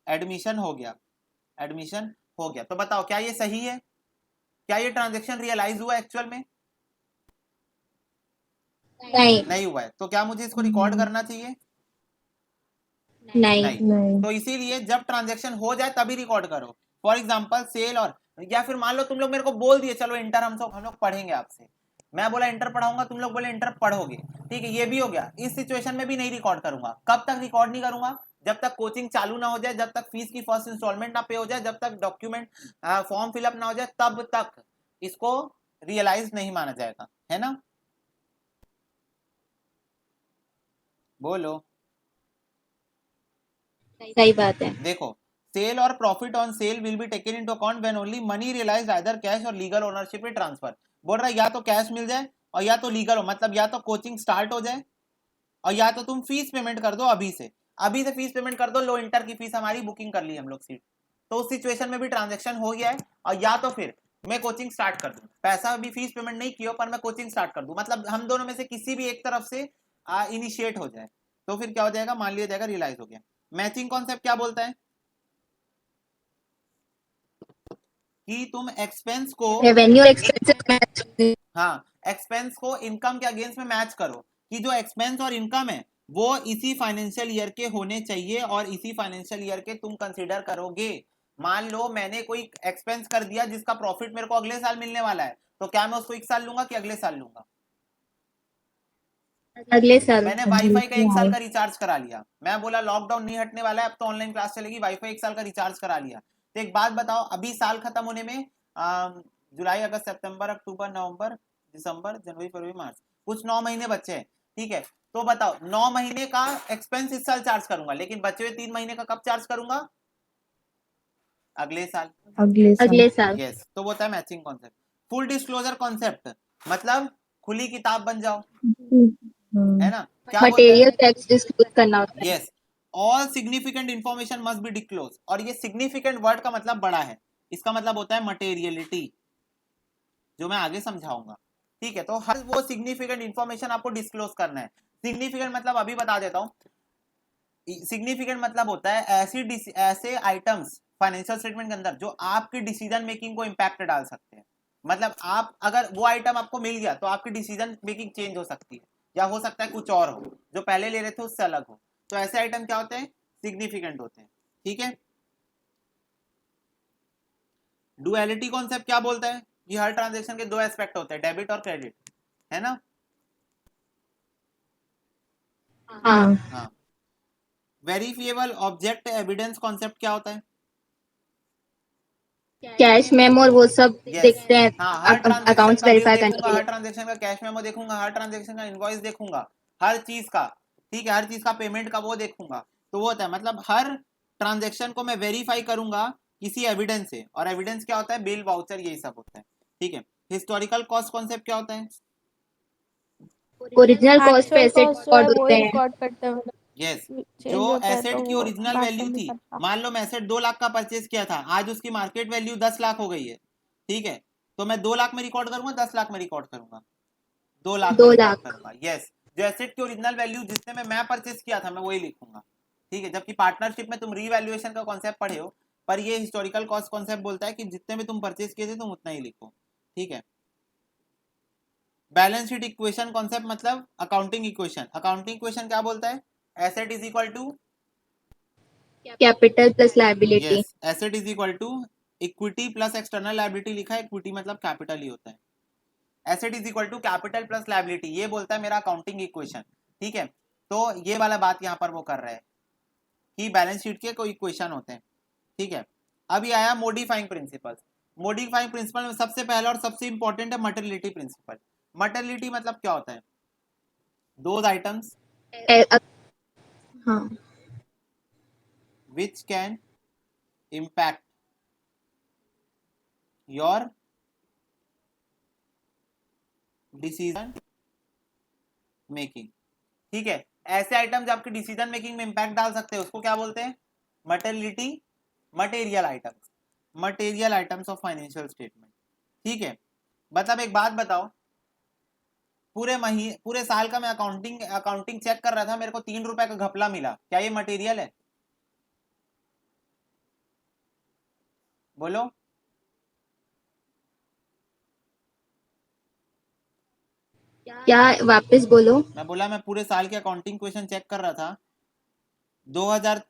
एडमिशन हो गया, एडमिशन हो गया. तो बताओ क्या ये सही है? क्या ये ट्रांजेक्शन रियलाइज हुआ एक्चुअल में? नहीं हुआ है. तो क्या मुझे इसको रिकॉर्ड करना चाहिए? नहीं. तो इसीलिए जब ट्रांजैक्शन हो जाए तभी रिकॉर्ड करो. फॉर एग्जांपल सेल, और या फिर मान लो तुम लोग मेरे को बोल दिए चलो इंटर हम लोग पढ़ेंगे आपसे. मैं बोला इंटर पढ़ाऊंगा, तुम लोग बोले इंटर पढ़ोगे. ठीक है, ये भी हो गया. इस सिचुएशन में भी नहीं रिकॉर्ड करूंगा. कब तक रिकॉर्ड नहीं करूंगा? जब तक कोचिंग चालू ना हो जाए, जब तक फीस की फर्स्ट इंस्टॉलमेंट ना पे हो जाए, जब तक डॉक्यूमेंट फॉर्म फिलअप ना हो जाए, तब तक इसको रियलाइज नहीं माना जाएगा, है ना. बोलो. सही बात है. देखो, सेल और profit on sale will be taken into account when only money realised either cash और लीगल ओनरशिप में ट्रांसफर. बोल रहा है या तो कैश मिल जाए और या तो लीगल हो, मतलब या तो कोचिंग स्टार्ट हो जाए और या तो तुम फीस पेमेंट कर दो अभी से. अभी से फीस पेमेंट कर दो. लो इंटर की फीस हमारी बुकिंग कर ली हम लोग सीट. तो उस सिचुएशन में भी ट्रांजेक्शन हो गया है. और या तो फिर मैं कोचिंग स्टार्ट कर दूं, पैसा अभी फीस पेमेंट नहीं किया पर मैं कोचिंग स्टार्ट कर दूं, मतलब हम दोनों में से किसी भी एक तरफ से इनिशिएट हो जाए, तो फिर क्या हो जाएगा? मान लिया जाएगा रियलाइज हो गया. मैचिंग कॉन्सेप्ट क्या बोलता है? कि तुम एक्सपेंस को, रेवेन्यू एक्सपेंसेस मैच. हाँ, एक्सपेंस को इनकम के अगेंस्ट में मैच करो कि जो एक्सपेंस और इनकम है वो इसी फाइनेंशियल ईयर के होने चाहिए और इसी फाइनेंशियल ईयर के तुम कंसीडर करोगे. मान लो मैंने कोई एक्सपेंस कर दिया जिसका प्रॉफिट मेरे को अगले साल मिलने वाला है, तो क्या मैं उसको 1 साल लूंगा कि अगले साल लूंगा? अगले साल. मैंने वाईफाई का 1 साल का रिचार्ज करा लिया. मैं बोला लॉकडाउन नहीं हटने वाला है, अब तो ऑनलाइन क्लास चलेगी, वाईफाई 1 साल का रिचार्ज करा लिया. तो एक बात बताओ, अभी साल खत्म होने में जुलाई, अगस्त, सितंबर, अक्टूबर, नवंबर, दिसंबर, जनवरी, फरवरी, मार्च, कुछ 9 महीने बचे हैं. ठीक है, तो बताओ 9 महीने का एक्सपेंस इस साल चार्ज करूंगा, लेकिन बचे हुए 3 महीने का कब चार्ज करूंगा? अगले साल. अगले साल. यस, तो वो होता है matching concept. Full disclosure concept मतलब खुली किताब बन जाओ, है ना. क्या मटेरियल टैक्स डिस्क्लोज करना होता है. Yes, all significant information must be disclose. और ये सिग्निफिकेंट वर्ड का मतलब बड़ा है, इसका मतलब होता है मटेरियलिटी, जो मैं आगे समझाऊंगा. ठीक है, तो हर वो सिग्निफिकेंट इंफॉर्मेशन आपको डिस्क्लोज करना है. सिग्निफिकेंट मतलब अभी बता देता हूं. सिग्निफिकेंट मतलब होता है ऐसे आइटम्स फाइनेंशियल स्टेटमेंट के अंदर जो आपकी डिसीजन मेकिंग को इंपैक्ट डाल सकते हैं. मतलब आप अगर वो आइटम आपको मिल गया तो आपकी डिसीजन मेकिंग चेंज हो सकती है, या हो सकता है कुछ और हो जो पहले ले रहे थे उससे अलग हो. तो ऐसे आइटम क्या होते हैं? सिग्निफिकेंट होते हैं. ठीक है. डुअलिटी कॉन्सेप्ट क्या बोलता है कि हर ट्रांजैक्शन के 2 एस्पेक्ट होते हैं, डेबिट और क्रेडिट, है ना. हाँ. वेरिफिएबल ऑब्जेक्ट एविडेंस कॉन्सेप्ट क्या होता है? कैश मेमो और वो सब Yes. देखते हैं हाँ, हर ट्रांजेक्शन अकाउंट्स का बिल वेरीफाई करने देखूंगा, के हर लिए। ट्रांजेक्शन का कैश मेमो देखूंगा, हर ट्रांजेक्शन का इनवॉइस देखूंगा, हर चीज का, ठीक है, हर चीज का पेमेंट का वो देखूंगा। तो वो होता है, मतलब हर ट्रांजेक्शन को मैं वेरीफाई करूंगा किसी एविडेंस से, और एविडेंस क्या होता है? बिल, वाउचर, यही सब होता है, ठीक है। हिस्टोरिकल कॉस्ट कॉन्सेप्ट क्या होता है? ओरिजिनल कॉस्ट पे एक्चुअल एसेट कॉस्ट जो है रिकॉर्ड वो होते ही हैं। रिकॉर्ड करते हैं, यस, जो चेंज होता है तो एसेट की वो ओरिजिनल बाद में वैल्यू नहीं थी, करता। मान लो मैं एसेट 2 लाख का परचेज किया था, आज उसकी मार्केट वैल्यू 10 लाख हो गई है, ठीक है, तो मैं 2 लाख में रिकॉर्ड करूंगा, 10 लाख में रिकॉर्ड करूंगा? 2 लाख में 2 रिकॉर्ड लाख। करूंगा। यस, जो एसेट की ओरिजिनल वैल्यू जिसने में मैं परचेज किया था, मैं वही लिखूंगा, ठीक है। जबकि पार्टनरशिप में तुम रीवैल्यूएशन का कॉन्सेप्ट पढ़े हो, पर ये हिस्टोरिकल कॉस्ट कॉन्सेप्ट बोलता है कि जितने में तुम परचेज किए थे तुम उतना ही लिखो, ठीक है। बैलेंस शीट इक्वेशन कॉन्सेप्ट मतलब अकाउंटिंग इक्वेशन। अकाउंटिंग इक्वेशन क्या बोलता है? Asset is equal to, capital plus liability. Yes, asset is equal to equity plus external liability लिखा है, इक्विटी मतलब कैपिटल ही होता है। Asset is equal to capital plus liability, ये बोलता है मेरा अकाउंटिंग इक्वेशन, ठीक है। तो ये वाला बात यहाँ पर वो कर रहा है कि बैलेंस शीट के कोई इक्वेशन होते हैं, ठीक है। अभी आया मॉडिफाइंग प्रिंसिपल। मॉडिफाइंग प्रिंसिपल में सबसे पहला और सबसे इंपॉर्टेंट है मटेरियलिटी प्रिंसिपल। मटेरियलिटी मतलब क्या होता है? दोज आइटम्स हाँ, which can impact your decision making, ठीक है। ऐसे आइटम जो आपके डिसीजन मेकिंग में इंपैक्ट डाल सकते हैं उसको क्या बोलते हैं? Materiality, material items, material items of financial statement, ठीक है। मतलब एक बात बताओ, पूरे साल का मैं अकाउंटिंग चेक कर रहा था, मेरे को 3 रुपए का घपला मिला, क्या ये मटेरियल है? बोलो। क्या? वापस बोलो। मैं बोला मैं पूरे साल के अकाउंटिंग क्वेश्चन चेक कर रहा था, 2000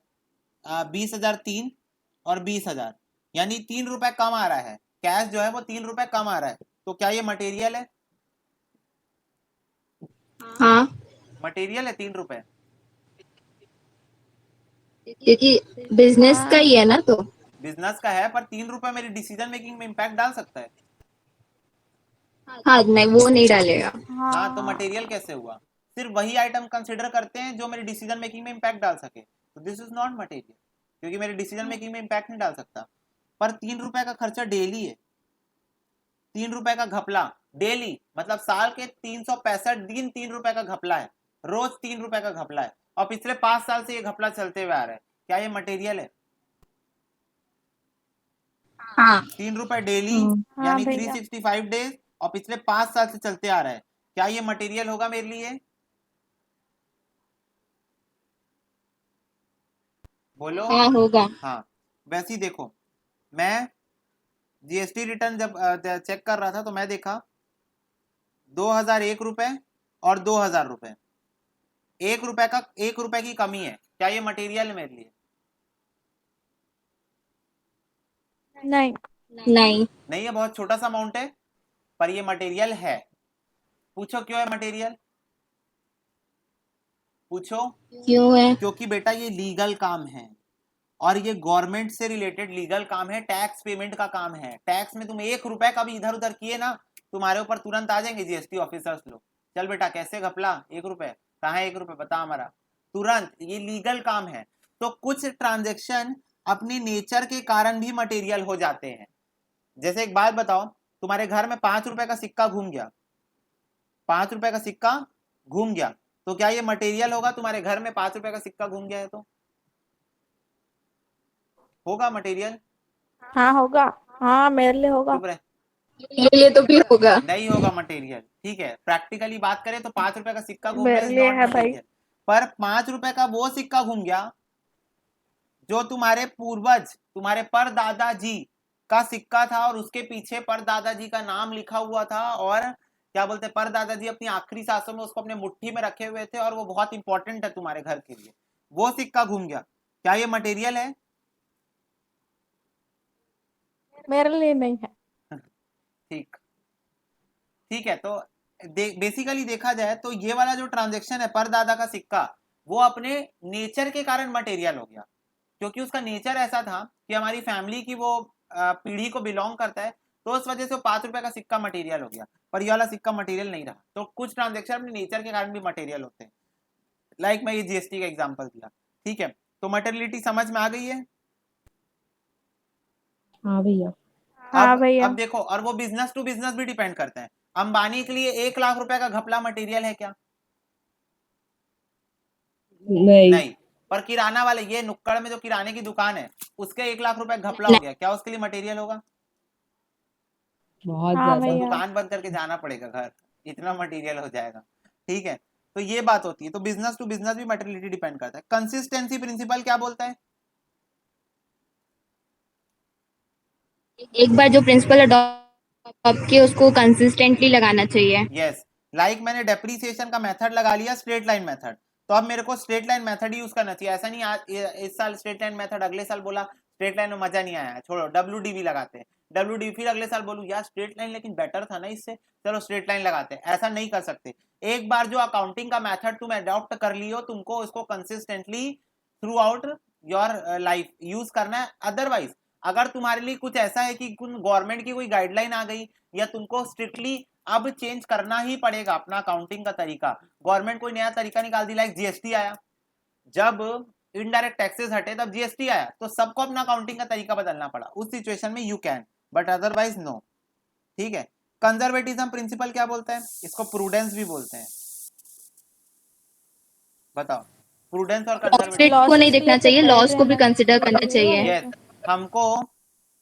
20,003 और 20,000, यानी 3 रुपए कम आ रहा है, कैश जो है वो 3 रुपए कम आ रहा है, तो क्या ये मटेरियल है? हाँ, मटेरियल है 3 रुपए? क्योंकि बिजनेस का ही है ना, तो बिजनेस का है, पर 3 रुपए मेरी डिसीजन मेकिंग में इंपैक्ट डाल सकता है। हाँ, नहीं वो नहीं डालेगा। हाँ, तो हाँ, मटेरियल कैसे हुआ? सिर्फ वही आइटम कंसिडर करते हैं जो मेरी डिसीजन मेकिंग में इंपैक्ट डाल सके, तो दिस इज नॉट मटेरियल, क्योंकि मेरी डिसीजन मेकिंग में इंपैक्ट नहीं डाल सकता। पर 3 रुपए का खर्चा डेली है, 3 रुपए का घपला डेली, मतलब साल के 365 दिन 3 रुपए का घपला है, रोज 3 रुपए का घपला है, और पिछले 5 साल से ये घपला चलते हुए आ रहा है, क्या ये मटेरियल है? हाँ, 3 रुपए डेली, हाँ यानी भैया। 365 डेज, और पिछले 5 साल से चलते आ रहा है, क्या ये मटेरियल होगा मेरे लिए? बोलो। हाँ होगा। हाँ, वैसे ही देखो, मैं जीएसटी रिटर्न जब चेक कर रहा था तो मैं देखा 2001 रुपए और 2000 रुपए, 1 रुपए की कमी है, क्या ये मटेरियल है मेरे लिए? नहीं, नहीं, नहीं है, बहुत छोटा सा अमाउंट है, पर ये मटेरियल है। पूछो क्यों है मटेरियल? पूछो। क्यों है? क्योंकि बेटा ये लीगल काम है, और ये गवर्नमेंट से रिलेटेड लीगल काम है, टैक्स पेमेंट का काम है। टैक्स में तुम 1 रुपए का भी इधर उधर किए ना, तुम्हारे ऊपर तुरंत आ जाएंगे जीएसटी ऑफिसर्स लोग, चल बेटा कैसे घपला, 1 रुपए कहाँ है, 1 रुपए बता हमारा, तुरंत। ये लीगल काम है। तो कुछ ट्रांजेक्शन अपनी नेचर के कारण भी मटेरियल हो जाते हैं। जैसे एक बात बताओ, तुम्हारे घर में 5 रुपए का सिक्का घूम गया, 5 रुपए का सिक्का घूम गया, तो क्या ये मटेरियल होगा? तुम्हारे घर में 5 रुपए का सिक्का घूम गया है तो होगा मटेरियल? हाँ होगा, हाँ मेरे लिए होगा। चुप रहे, मेरे लिए तो भी होगा। नहीं होगा मटेरियल, ठीक है। प्रैक्टिकली बात करें तो 5 रुपए का सिक्का घूम रहा मेरे है, इज लिए नॉट है भाई। मटेरियल। पर 5 रुपए का वो सिक्का घूम गया जो तुम्हारे पूर्वज, तुम्हारे परदादा जी का सिक्का था, और उसके पीछे परदादा जी का नाम लिखा हुआ था, और क्या बोलते हैं, परदादा जी अपनी आखिरी सांसों में उसको अपने मुट्ठी में रखे हुए थे, और वो बहुत इंपॉर्टेंट है तुम्हारे घर के लिए, वो सिक्का घूम गया, क्या ये मटेरियल है? मेरे लिए नहीं है। ठीक, ठीक है। तो बेसिकली देखा जाए तो ये वाला जो ट्रांजेक्शन है परदादा का सिक्का, वो अपने नेचर के कारण मटेरियल हो गया, क्योंकि उसका नेचर ऐसा था कि हमारी फैमिली की वो पीढ़ी को बिलोंग करता है, तो उस वजह से वो 5 रुपए का सिक्का मटेरियल हो गया, पर ये वाला सिक्का मटेरियल नहीं रहा। तो कुछ ट्रांजेक्शन अपने नेचर के कारण भी मटेरियल होते हैं, लाइक मैं ये जीएसटी का एग्जांपल दिया, ठीक है। तो मटेरियलिटी समझ में आ गई है। हाँ भैया। हाँ अब भैया। अब देखो, और वो बिजनेस टू बिजनेस भी डिपेंड करते हैं। अंबानी के लिए 1 लाख रुपए का घपला मटेरियल है क्या? नहीं। नहीं। पर किराना वाले, ये नुक्कड़ में जो किराने की दुकान है, उसके 1 लाख रुपए घपला हो गया, क्या उसके लिए मटेरियल होगा? बहुत हाँ ज्यादा। भैया। दुकान बंद करके जाना पड़ेगा घर, इतना मटेरियल हो जाएगा, ठीक है। तो ये बात होती है। तो बिजनेस टू बिजनेस भी मटेरियलिटी डिपेंड करता है। कंसिस्टेंसी प्रिंसिपल क्या बोलता है? एक बार जो प्रिंसिपल अडॉप्ट किए उसको कंसिस्टेंटली लगाना चाहिए। यस, लाइक मैंने डेप्रीसिएशन का मेथड लगा लिया, स्ट्रेट लाइन मेथड, तो अब मेरे को स्ट्रेट लाइन मेथड यूज करना चाहिए। ऐसा नहीं आज इस साल स्ट्रेट लाइन मेथड, अगले साल बोला स्ट्रेट लाइन में मजा नहीं आया, छोड़ो WDV लगाते हैं, WDV, फिर अगले साल बोलूं यार स्ट्रेट लाइन लेकिन बेटर था ना इससे, चलो स्ट्रेट लाइन लगाते हैं। ऐसा नहीं कर सकते। एक बार जो अकाउंटिंग का मेथड तुम अडॉप्ट कर लियो, तुमको उसको consistently through out your life use करना है। अदरवाइज अगर तुम्हारे लिए कुछ ऐसा है कि गवर्नमेंट की कोई गाइडलाइन आ गई, या तुमको स्ट्रिक्टली अब चेंज करना ही पड़ेगा अपना अकाउंटिंग का तरीका, गवर्नमेंट कोई नया तरीका निकाल दी, लाइक जीएसटी आया, जब इनडायरेक्ट टैक्सेस हटे तब जीएसटी आया, तो सबको अपना अकाउंटिंग का तरीका बदलना पड़ा। उस सिचुएशन में you can, but otherwise no, ठीक है। कंजर्वेटिज्म प्रिंसिपल क्या बोलता है? इसको प्रूडेंस भी बोलते हैं। बताओ, प्रूडेंस और प्रॉफिट कंजर्वेटिज्म। को नहीं देखना चाहिए, लॉस को भी कंसिडर करना चाहिए। यस,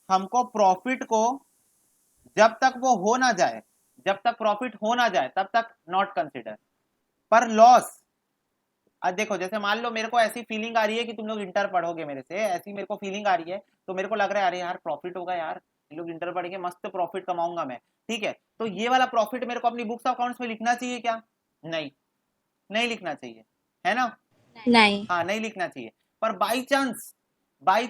हमको प्रॉफिट को जब तक वो हो ना जाए, जब तक प्रॉफिट हो ना जाए तब तक नॉट कंसिडर। पर लॉस, अब देखो जैसे मान लो मेरे को ऐसी फीलिंग आ रही है कि तुम लोग इंटर पढ़ोगे मेरे से, ऐसी मेरे को फीलिंग आ रही है, तो मेरे को लग रहा है अरे यार प्रॉफिट होगा यार, ये लोग इंटर पढ़ेंगे, मस्त प्रॉफिट कमाऊंगा मैं, ठीक है। तो ये वाला प्रॉफिट मेरे को अपनी बुक्स अकाउंट्स में लिखना चाहिए क्या? नहीं, नहीं लिखना चाहिए, है ना? नहीं। हाँ, नहीं लिखना चाहिए। पर बाई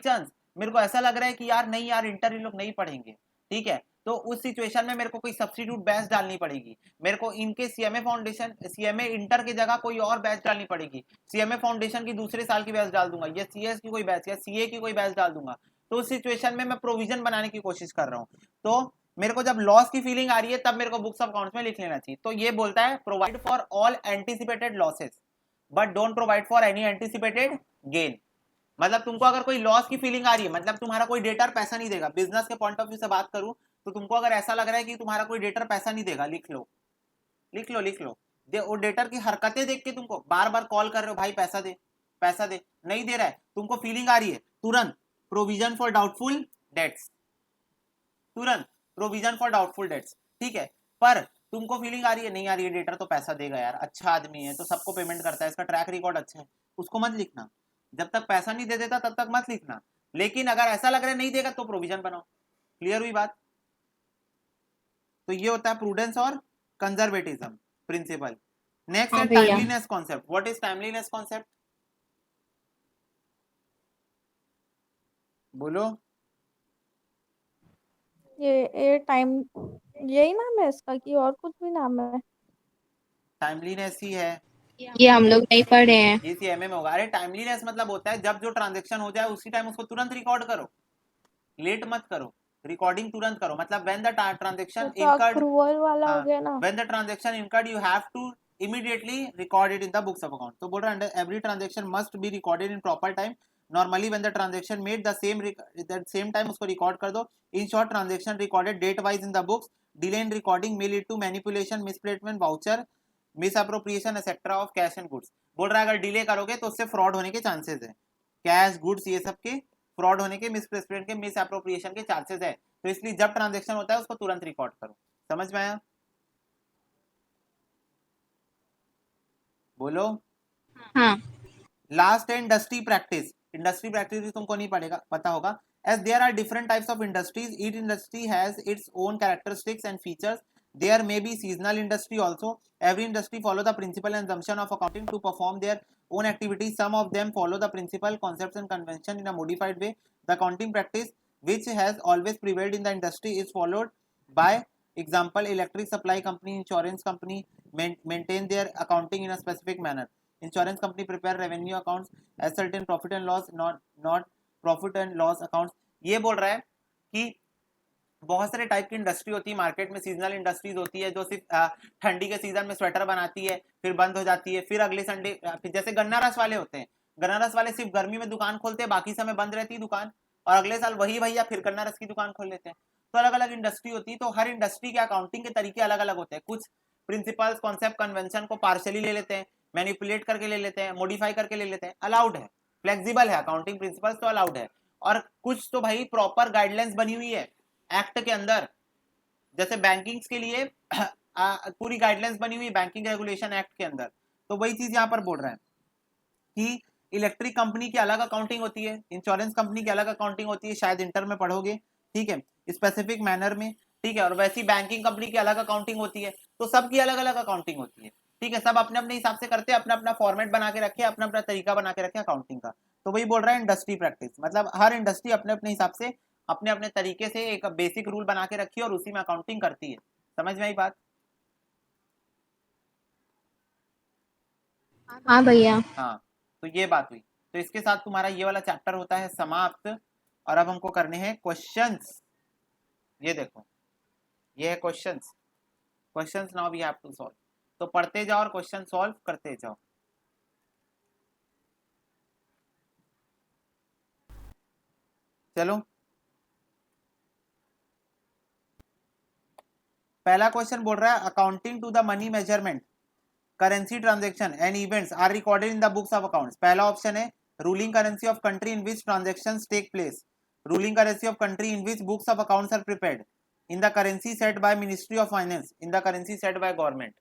चांस मेरे को ऐसा लग रहा है कि यार नहीं यार इंटर ये लोग नहीं पढ़ेंगे, ठीक है, तो उस सिचुएशन में मेरे को कोई सब्स्टिट्यूट बैच डालनी पड़ेगी। मेरे को इनके सीएमए फाउंडेशन, सीएमए इंटर की जगह कोई और बैच डालनी पड़ेगी। सीएमए फाउंडेशन की दूसरे साल की बैच डाल दूंगा, या सीएस की कोई बैच, या सीए की कोई बैच डाल दूंगा। तो उस सिचुएशन में मैं प्रोविजन बनाने की कोशिश कर रहा हूँ। तो मेरे को जब लॉस की फीलिंग आ रही है तब मेरे को बुक्स ऑफ अकाउंट्स में लिख लेना चाहिए। तो ये बोलता है provide for all anticipated losses but don't provide for any anticipated gain. मतलब तुमको अगर कोई लॉस की फीलिंग आ रही है, मतलब तुम्हारा कोई डेटर पैसा नहीं देगा, बिजनेस के पॉइंट ऑफ व्यू से बात करूं तो तुमको अगर ऐसा लग रहा है कि तुम्हारा कोई डेटर पैसा नहीं देगा, लिख लो लिख लो लिख लो। वो डेटर की हरकतें देख के तुमको बार बार कॉल कर रहे हो, भाई पैसा दे पैसा दे, नहीं दे रहा है, तुमको फीलिंग आ रही है, तुरंत प्रोविजन फॉर डाउटफुल डेट्स, तुरंत प्रोविजन फॉर डाउटफुल डेट्स, ठीक है। पर तुमको फीलिंग आ रही है, नहीं आ रही है, डेटर तो पैसा देगा यार, अच्छा आदमी है, तो सबको पेमेंट करता है, इसका ट्रैक रिकॉर्ड अच्छा है, उसको मत लिखना। जब तक पैसा नहीं दे देता तब तक मत लिखना। लेकिन अगर ऐसा लग रहा है नहीं देगा तो प्रोविजन बनाओ। क्लियर हुई बात? तो ये होता है प्रूडेंस और कंजर्वेटिज्म प्रिंसिपल। नेक्स्ट है timeliness concept. What is timeliness concept? बोलो। ये टाइम, यही नाम है इसका कि और कुछ भी नाम है? टाइमलीनेस ही है, ये हम लोग नहीं पढ़े हैं। ये सीएमए में होगा। अरे टाइमलीनेस मतलब होता है जब जो ट्रांजेक्शन हो जाए उसी टाइम उसको तुरंत रिकॉर्ड करो, लेट मत करो, रिकॉर्डिंग तुरंत करो। मतलब व्हेन द ट्रांजेक्शन तो इनकर्ड, अक्रूवल वाला हो गया ना? When the transaction incurred you have to immediately record it in the books of account। तो बोल रहा है every transaction must be recorded in proper time। normally when the transaction made the same time उसको record कर दो। in short transaction recorded date wise in the books, delay in recording may lead to manipulation, misplacement, voucher, misappropriation etc of cash and goods। बोल रहा है अगर डिले करोगे तो उससे फ्रॉड होने के चांसेस है, कैश गुड्स ये सब के फ्रॉड होने के, मिसप्लेसमेंट के, मिस एप्रोप्रिएशन के चांसेस है। तो इसलिए जब ट्रांजेक्शन होता है उसको तुरंत रिकॉर्ड करो। समझ में आया? बोलो। हाँ। लास्ट है इंडस्ट्री प्रैक्टिस। इंडस्ट्री प्रैक्टिस भी तुमको नहीं पड़ेगा, पता होगा। as there are different types of industries, each industry has its own characteristics and features। there may be seasonal industry also। every industry follow the principle and assumption of accounting to perform their own activities। some of them follow the principle, concepts and convention in a modified way। the accounting practice which has always prevailed in the industry is followed by example electric supply company, insurance company maintain their accounting in a specific manner। insurance company prepare revenue accounts as certain profit and loss, not profit and loss accounts। ये बोल रहा है कि बहुत सारे टाइप की इंडस्ट्री होती है मार्केट में। सीजनल इंडस्ट्रीज होती है जो सिर्फ ठंडी के सीजन में स्वेटर बनाती है, फिर बंद हो जाती है, फिर अगले संडे फिर जैसे गन्ना रस वाले होते हैं, गन्ना रस वाले सिर्फ गर्मी में दुकान खोलते हैं, बाकी समय बंद रहती है दुकान, और अगले साल वही भैया फिर गन्ना रस की दुकान खोल लेते हैं। तो अलग अलग इंडस्ट्री होती है, तो हर इंडस्ट्री के अकाउंटिंग के तरीके अलग अलग होते हैं। कुछ प्रिंसिपल्स, कॉन्सेप्ट, कन्वेंशन को पार्शली ले लेते हैं, मैनिपुलेट करके ले लेते हैं, मॉडिफाई करके ले लेते हैं, अलाउड है, फ्लेक्सिबल है अकाउंटिंग प्रिंसिपल्स, तो अलाउड है। और कुछ तो भाई प्रॉपर गाइडलाइंस बनी हुई है एक्ट के अंदर, जैसे बैंकिंग के लिए पूरी गाइडलाइंस बनी हुई बैंकिंग रेगुलेशन एक्ट के अंदर। तो वही चीज यहाँ पर बोल रहे हैं कि इलेक्ट्रिक कंपनी की अलग अकाउंटिंग होती है, इंश्योरेंस कंपनी की अलग अकाउंटिंग होती है, शायद इंटर में पढ़ोगे, ठीक है, स्पेसिफिक मैनर में, ठीक है, और वैसी बैंकिंग कंपनी की अलग अकाउंटिंग होती है। तो सबकी अलग अलग अकाउंटिंग होती है, ठीक है, सब अपने अपने हिसाब से करते हैं, अपना अपना फॉर्मेट बना के रखे, अपना अपना तरीका बना के रखे अकाउंटिंग का। तो वही बोल रहा है इंडस्ट्री प्रैक्टिस, मतलब हर इंडस्ट्री अपने अपने हिसाब से अपने अपने तरीके से एक बेसिक रूल बना के रखी है और उसी में अकाउंटिंग करती है। समझ में आई बात? हाँ भैया। हाँ, तो ये बात हुई। तो इसके साथ तुम्हारा ये वाला चैप्टर होता है समाप्त, और अब हमको करने हैं क्वेश्चंस। ये देखो, ये है questions. Questions now we have to solve. तो पढ़ते जाओ और क्वेश्चन सॉल्व करते जाओ। चलो, पहला क्वेश्चन बोल रहा है accounting to the money measurement, currency transaction and events are recorded in the books of accounts. पहला ऑप्शन है ruling currency of country in which transactions take place, ruling currency of country in which books of accounts are prepared, in the currency set by ministry of finance, in the currency set by government.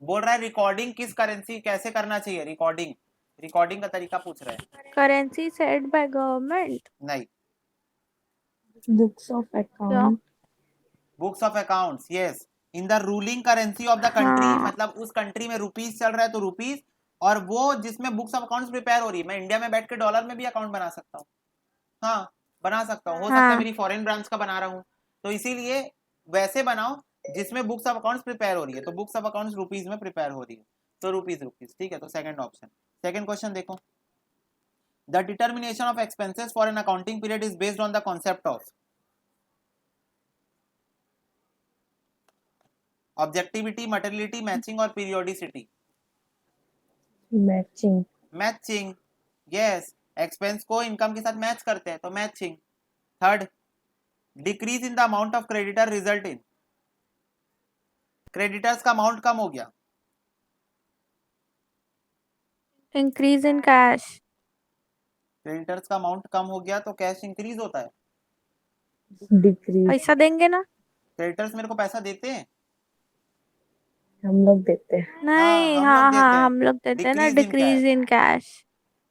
बोल रहा है रिकॉर्डिंग किस करेंसी कैसे करना चाहिए, रिकॉर्डिंग, रिकॉर्डिंग का तरीका पूछ रहा है। करेंसी सेट बाय गवर्नमेंट, नहीं, books of account, books of accounts, yes, in the ruling currency of the country, हाँ मतलब उस कंट्री में रुपीज चल रहा है तो रुपीज, और वो जिसमें बुक्स ऑफ अकाउंट्स प्रिपेयर हो रही है। मैं इंडिया में बैठ के डॉलर में भी अकाउंट बना सकता हूँ, हाँ बना सकता हूँ, हो सकता है हाँ मेरी फॉरेन ब्रांच का बना रहा हूँ। तो इसीलिए वैसे बनाओ जिसमें बुक्स ऑफ अकाउंट्स प्रिपेयर हो रही है। तो बुक्स ऑफ अकाउंट्स रुपीज में प्रिपेयर हो रही है, तो रुपीज रुपीज, ठीक है। तो सेकंड ऑप्शन। सेकंड क्वेश्चन देखो, the determination of expenses for an accounting period is based on the concept of objectivity, materiality, matching और periodicity. Matching, matching, yes, expense को इनकम के साथ मैच करते हैं तो matching. Third, decrease in the amount of creditor result in, creditors का अमाउंट कम हो गया, इंक्रीज इन कैश, क्रेडिटर्स का अमाउंट कम हो गया तो कैश इंक्रीज होता है। डिक्रीज, पैसा देंगे ना, क्रेडिटर्स मेरे को पैसा देते हैं, हम लोग देते हैं। नहीं हम लोग हाँ देते हाँ हैं, हम लोग देते हैं ना, decrease in cash. Decrease in cash.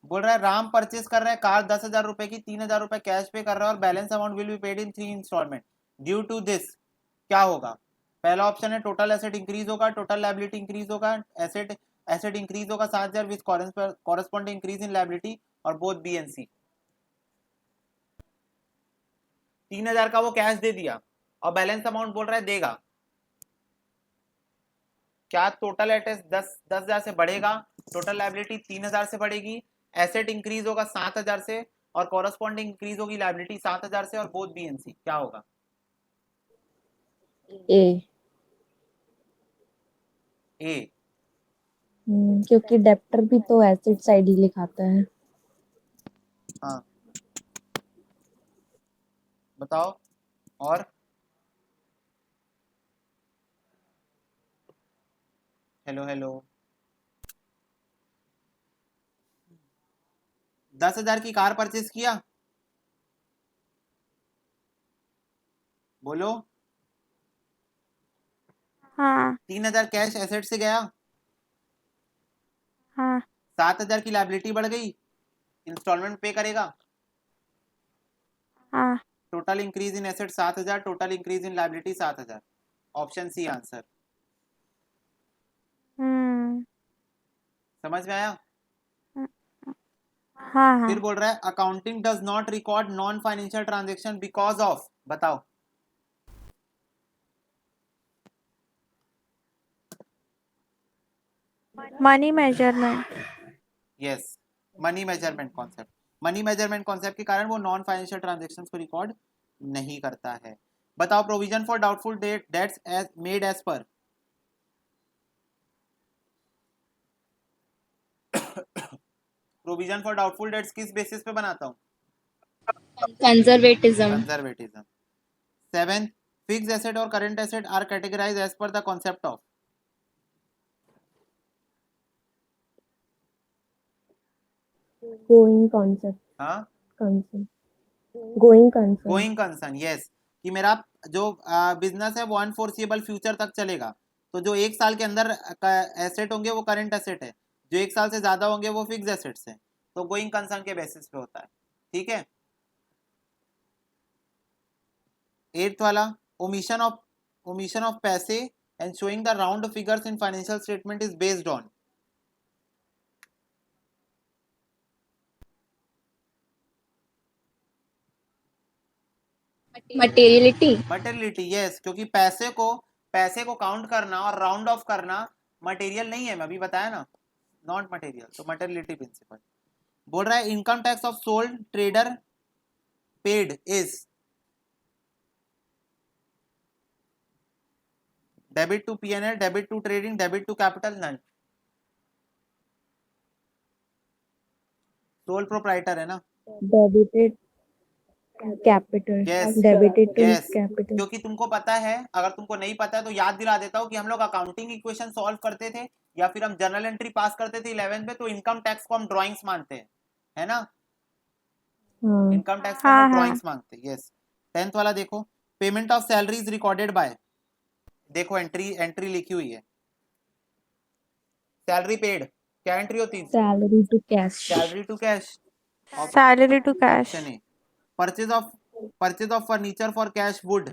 बोल रहा है राम परचेस कर रहा है कार 10,000 रुपए की, 3,000 रुपए कैश पे कर रहा है और balance amount will be paid in 3 instalment. Due to this क्या होगा? पहला ऑप्शन है टोटल एसेट इंक्रीज होगा, टोटल लायबिलिटी इंक्रीज होगा, एसेट एसेट इंक्रीज होगा 7,000 with corresponding increase in liability, और बोथ बी एंड सी। 3,000 का वो कैश दे दिया और बैलेंस अमाउंट बोल रहा है देगा, क्या टोटल एसेट 10,000 से बढ़ेगा, टोटल लायबिलिटी 3,000 से बढ़ेगी, एसेट इंक्रीज होगा 7,000 से और कॉरेस्पॉन्डिंग इंक्रीज होगी लायबिलिटी 7,000 से, और बोथ बी एंड सी, क्या होगा? ए, ए, क्योंकि डेप्टर भी तो एसेट साइड ही लिखाता है। हाँ बताओ। और हेलो हेलो, 10,000 की कार परचेज किया, बोलो। हाँ 3,000 कैश एसेट से गया, हाँ 7,000 की लायबिलिटी बढ़ गई, इंस्टॉलमेंट पे करेगा, हाँ total increase in asset 7,000, total increase in liability 7,000। Option C answer. समझ में आया? हाँ फिर हाँ बोल रहा है accounting does not record non financial transaction because of, बताओ। Money measurement, yes, money measurement concept. Money measurement concept के कारण वो नॉन फाइनेंशियल ट्रांजेक्शंस को रिकॉर्ड नहीं करता है। बताओ provision for doubtful debts as made as per provision for doubtful debts किस बेसिस पे बनाता हूँ? Conservatism. कंजर्वेटिज्म। 7 फिक्स्ड एसेट और current asset are categorised as per the concept of going concept हाँ going concern going concern. Yes, कि मेरा जो बिजनेस है वो अनफोर्सिएबल फ्यूचर तक चलेगा, तो जो 1 साल के अंदर एसेट होंगे वो करंट एसेट है, जो 1 साल से ज्यादा होंगे वो फिक्स एसेट्स है, तो गोइंग कंसर्न के बेसिस पे होता है। ठीक है। 8th वाला omission of पैसे and showing the round figures in financial statement is based on Materiality. Materiality. Yes, क्योंकि पैसे को काउंट करना और राउंड ऑफ करना मटेरियल नहीं है, मैं अभी बताया ना, नॉट मटेरियल, तो मटेरियलिटी प्रिंसिपल। बोल रहा है income tax of sold trader paid is debit to PNL, debit to trading, debit to capital, none. Sole proprietor है ना। Debited capital Yes. Debited to Yes. Capital क्योंकि तुमको पता है, अगर तुमको नहीं पता है तो याद दिला देता हूँ कि हम लोग अकाउंटिंग इक्वेशन सॉल्व करते थे या फिर हम जर्नल एंट्री पास करते थे 11th में, तो इनकम टैक्स को हम ड्राइंग्स मानते हैं, है ना। हाँ इनकम टैक्स को हम हाँ लोग हाँ ड्राइंग्स मांगते हैं। यस। 10th वाला देखो, payment of salary is recorded by, देखो एंट्री लिखी हुई है, सैलरी पेड, क्या एंट्री होती है? Salary to cash salary to cash. Salary to cash option A. Purchase of furniture for cash would,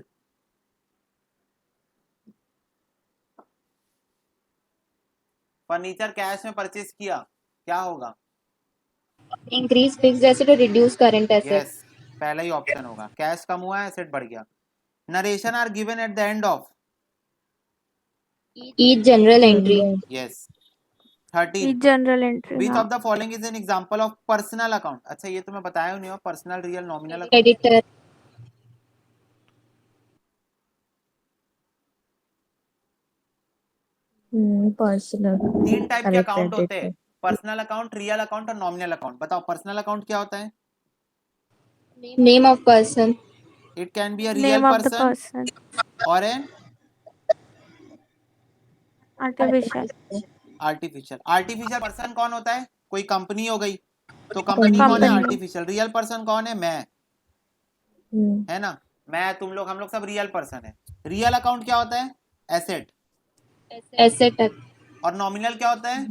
furniture cash में परचेज किया, क्या होगा? Increase fixed asset or reduce current asset. Yes, पहला ही ऑप्शन होगा, कैश कम हुआ है एसेट बढ़ गया। Narration are given at the end of, Each general entry. यस। 13 जनरल एंट्री विच हाँ of the following is an example of personal account. अच्छा ये तो मैं बताया नहीं हूँ, personal real nominal account. Creditor. Personal 3 type के अकाउंट होते हैं, credit personal account, real account और नॉमिनल अकाउंट। बताओ पर्सनल अकाउंट क्या होता है? Name of person. It can be a real name of the person person और एन आर्टिफिशियल आर्टिफिशियल पर्सन कौन होता है? कोई कंपनी हो गई, तो कंपनी कौन है? Company artificial. रियल पर्सन कौन है? मैं, है ना, मैं, तुम लोग, हम लोग सब रियल पर्सन है। रियल अकाउंट क्या होता है? एसेट। Asset. और नॉमिनल क्या होता है?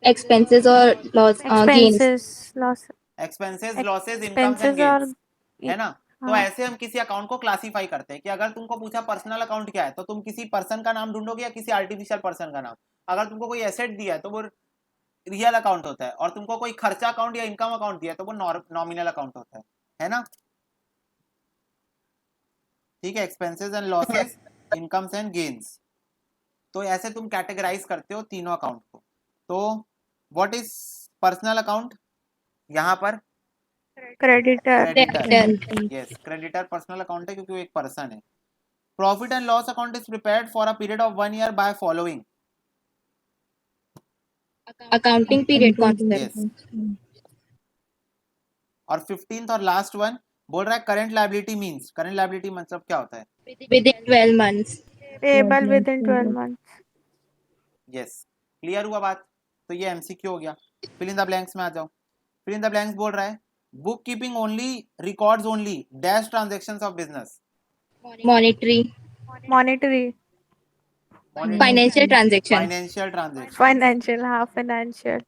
Expenses or loss. Gains. Expenses loss expenses, losses, incomes and expenses और गेन्स, है ना। तो हाँ ऐसे हम किसी अकाउंट को क्लासिफाई करते हैं कि अगर तुमको पूछा पर्सनल अकाउंट क्या है, तो तुम किसी पर्सन का नाम ढूंढोगे या किसी आर्टिफिशियल पर्सन का नाम। अगर तुमको कोई एसेट दिया है तो वो रियल अकाउंट होता है, और तुमको कोई खर्चा अकाउंट या इनकम अकाउंट दिया है तो वो नॉमिनल अकाउंट होता है ना। ठीक है, expenses and losses, incomes and gains, तो ऐसे तुम कैटेगराइज करते हो तीनों अकाउंट को। तो व्हाट इज पर्सनल अकाउंट? यहाँ पर creditor creditor. Yes, creditor personal account है क्योंकि वो एक पर्सन है। Profit and loss account is prepared for a period of 1 year by following. Accounting period concept. Yes. और 15th और लास्ट वन बोल रहा है current liability means, current liability मतलब क्या होता है? Within 12 months. Payable with in 12 months yes, clear हुआ बात? तो ये एमसीक्यू हो गया। फिल इन द ब्लैंक्स में आ जाओ। फिल इन द ब्लैंक्स बोल रहा है book keeping only records only dash transactions of business. Monetary. Monetary Financial transaction. Financial transaction. Financial हाँ फाइनेंशियल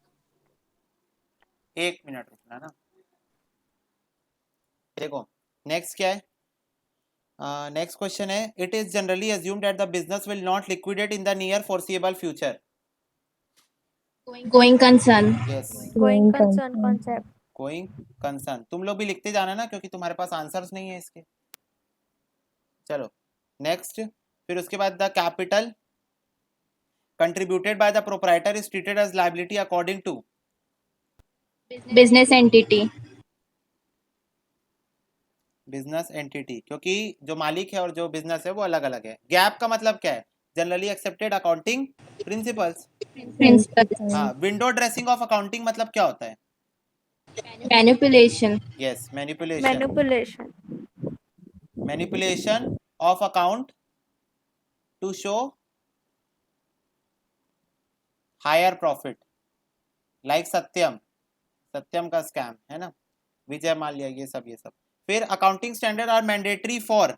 1 मिनट रुकना ना। देखो नेक्स्ट क्या है, नेक्स्ट क्वेश्चन है it is generally assumed that the business will not liquidate in the near foreseeable future. Going concern. Yes, going concern concept going concern. तुम लोग भी लिखते जाना ना, क्योंकि तुम्हारे पास आंसर्स नहीं है इसके। चलो नेक्स्ट, फिर उसके बाद the capital contributed by the proprietor is treated as liability according to business entity, business entity, क्योंकि जो मालिक है और जो बिजनेस है वो अलग अलग है। गैप का मतलब क्या है? Generally accepted accounting principles. principles, हाँ, विंडो ड्रेसिंग ऑफ अकाउंटिंग मतलब क्या होता है? manipulation, yes, manipulation. Manipulation. Manipulation of account to show higher profit, like Satyam, Satyam का स्कैम है ना, विजय माल्या, ये सब ये सब। फिर accounting standard are mandatory for,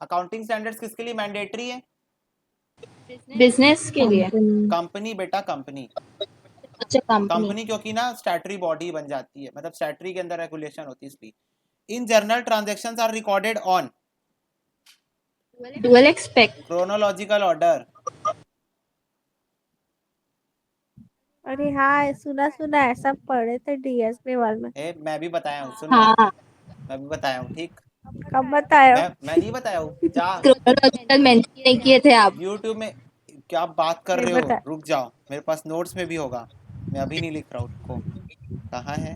accounting standards किसके लिए मैंडेटरी है? business के लिए, कंपनी कंपनी बेटा, कंपनी। अच्छा company, कंपनी क्योंकि ना स्टैटरी बॉडी बन जाती है, मतलब स्टैटरी के अंदर रेगुलेशन होती है इसलिए। In journal transactions are recorded on dual expect, chronological order. अरे हाँ, सुना सुना है, सब पढ़े थे डीएस लेवल में। मैं भी बताया हूँ, सुनो, हाँ, मैं भी बताया हूँ, ठीक। कब बताए हो? मैं नहीं बताया हूँ, जा chronological mention नहीं किए थे आप, यूट्यूब में। क्या बात कर नहीं रहे हो, बताया। रुक जाओ, मेरे पास नोट्स में भी होगा, मैं अभी नहीं लिख रहा हूँ उसको। कहाँ है,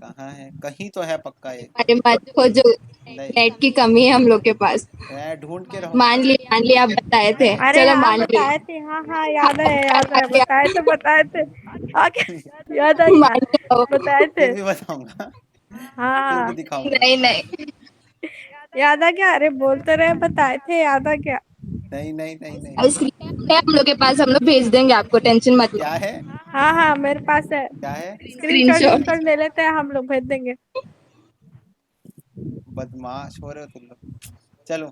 कहाँ है? कहीं तो है पक्का ये। हमारे मत हो जो नहीं, नेट की कमी है हम लोग के पास, मैं ढूंढ के रहूँ। मान लिए आप बताए थे, अरे चलो हाँ, मान लिए, बताए थे, हाँ हाँ, याद है, बताए थे, बताए थे। आगे याद आ गया, मान लो, बताए थे। फिर भी बताऊंगा, फिर भी हाँ, दिखाऊंगा। नहीं नहीं, याद आ गया, अरे बोलते रहे बताए थे, याद आ गया। नहीं नहीं नहीं नहीं। स्क्रीन है हम लोग के पास, हम लोग भेज देंगे आपको, टेंशन मत लो, क्या है, हाँ हाँ, मेरे पास है, क्या है? स्क्रीनशॉट स्क्रीनशॉट, कर ले लेते हैं, हम लोग भेज देंगे। बदमाश हो रहे हो तुम लोग। चलो,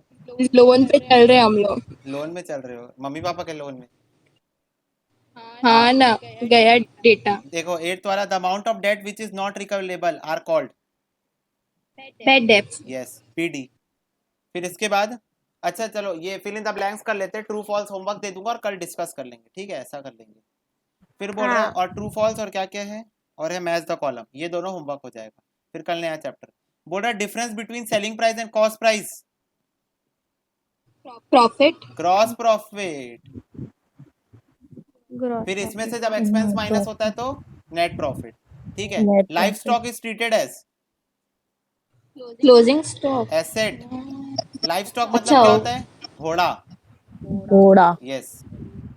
लोन पे चल रहे हैं हम लोग, लोन में चल रहे हो, मम्मी पापा के लोन में। हाँ ना, गया डेटा, देखो, एट्थ वाला, the amount of debt which is not recoverable are called, bad debts, yes, पीडी। फिर इसके बाद, अच्छा चलो ये फिल इन द ब्लैंक्स कर लेते हैं, ट्रू फॉल्स होमवर्क दे दूंगा और कल डिस्कस कर लेंगे, ठीक है, ऐसा कर लेंगे। फिर बोल रहा है हाँ, और ट्रू फॉल्स और क्या क्या है, और है मैच द कॉलम, ये दोनों होमवर्क हो जाएगा। फिर कल नया चैप्टर। बोल रहा है difference between selling price and cost price, profit, gross profit. Gross फिर इसमें से प्रॉफिट। जब एक्सपेंस माइनस होता है तो नेट प्रॉफिट, ठीक है। Net life profit stock is treated as closing stock, asset. Life stock मतलब अच्छा क्या हो, होता है? घोड़ा, घोड़ा यस,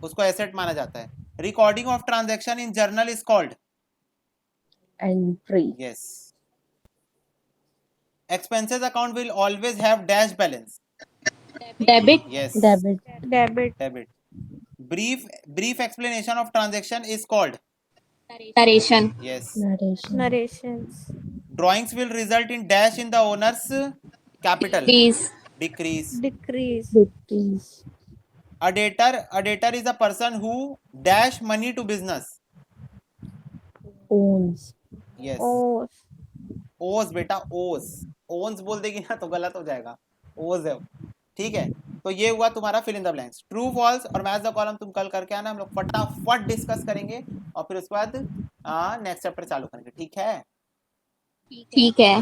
उसको एसेट माना जाता है। Recording of transaction in journal is called, entry yes. Expenses account will always have dash balance, debit, yes, debit debit. Debit. Brief explanation of transaction is called, narration, yes. Narration narrations. Drawings will result in dash in the owners capital, fees, decrease. Decrease. Decrease A debtor is a person who dash money to business, owns yes। ओस। ओस बेटा, ओस, ओन्स बोल देगी ना तो गलत हो जाएगा, ओस है, ठीक है। तो ये हुआ तुम्हारा fill in the blanks. True false और मैच द कॉलम तुम कल करके आना, हम लोग फटाफट डिस्कस करेंगे और फिर उसके बाद नेक्स्ट चैप्टर चालू करेंगे, ठीक है। ठीक है।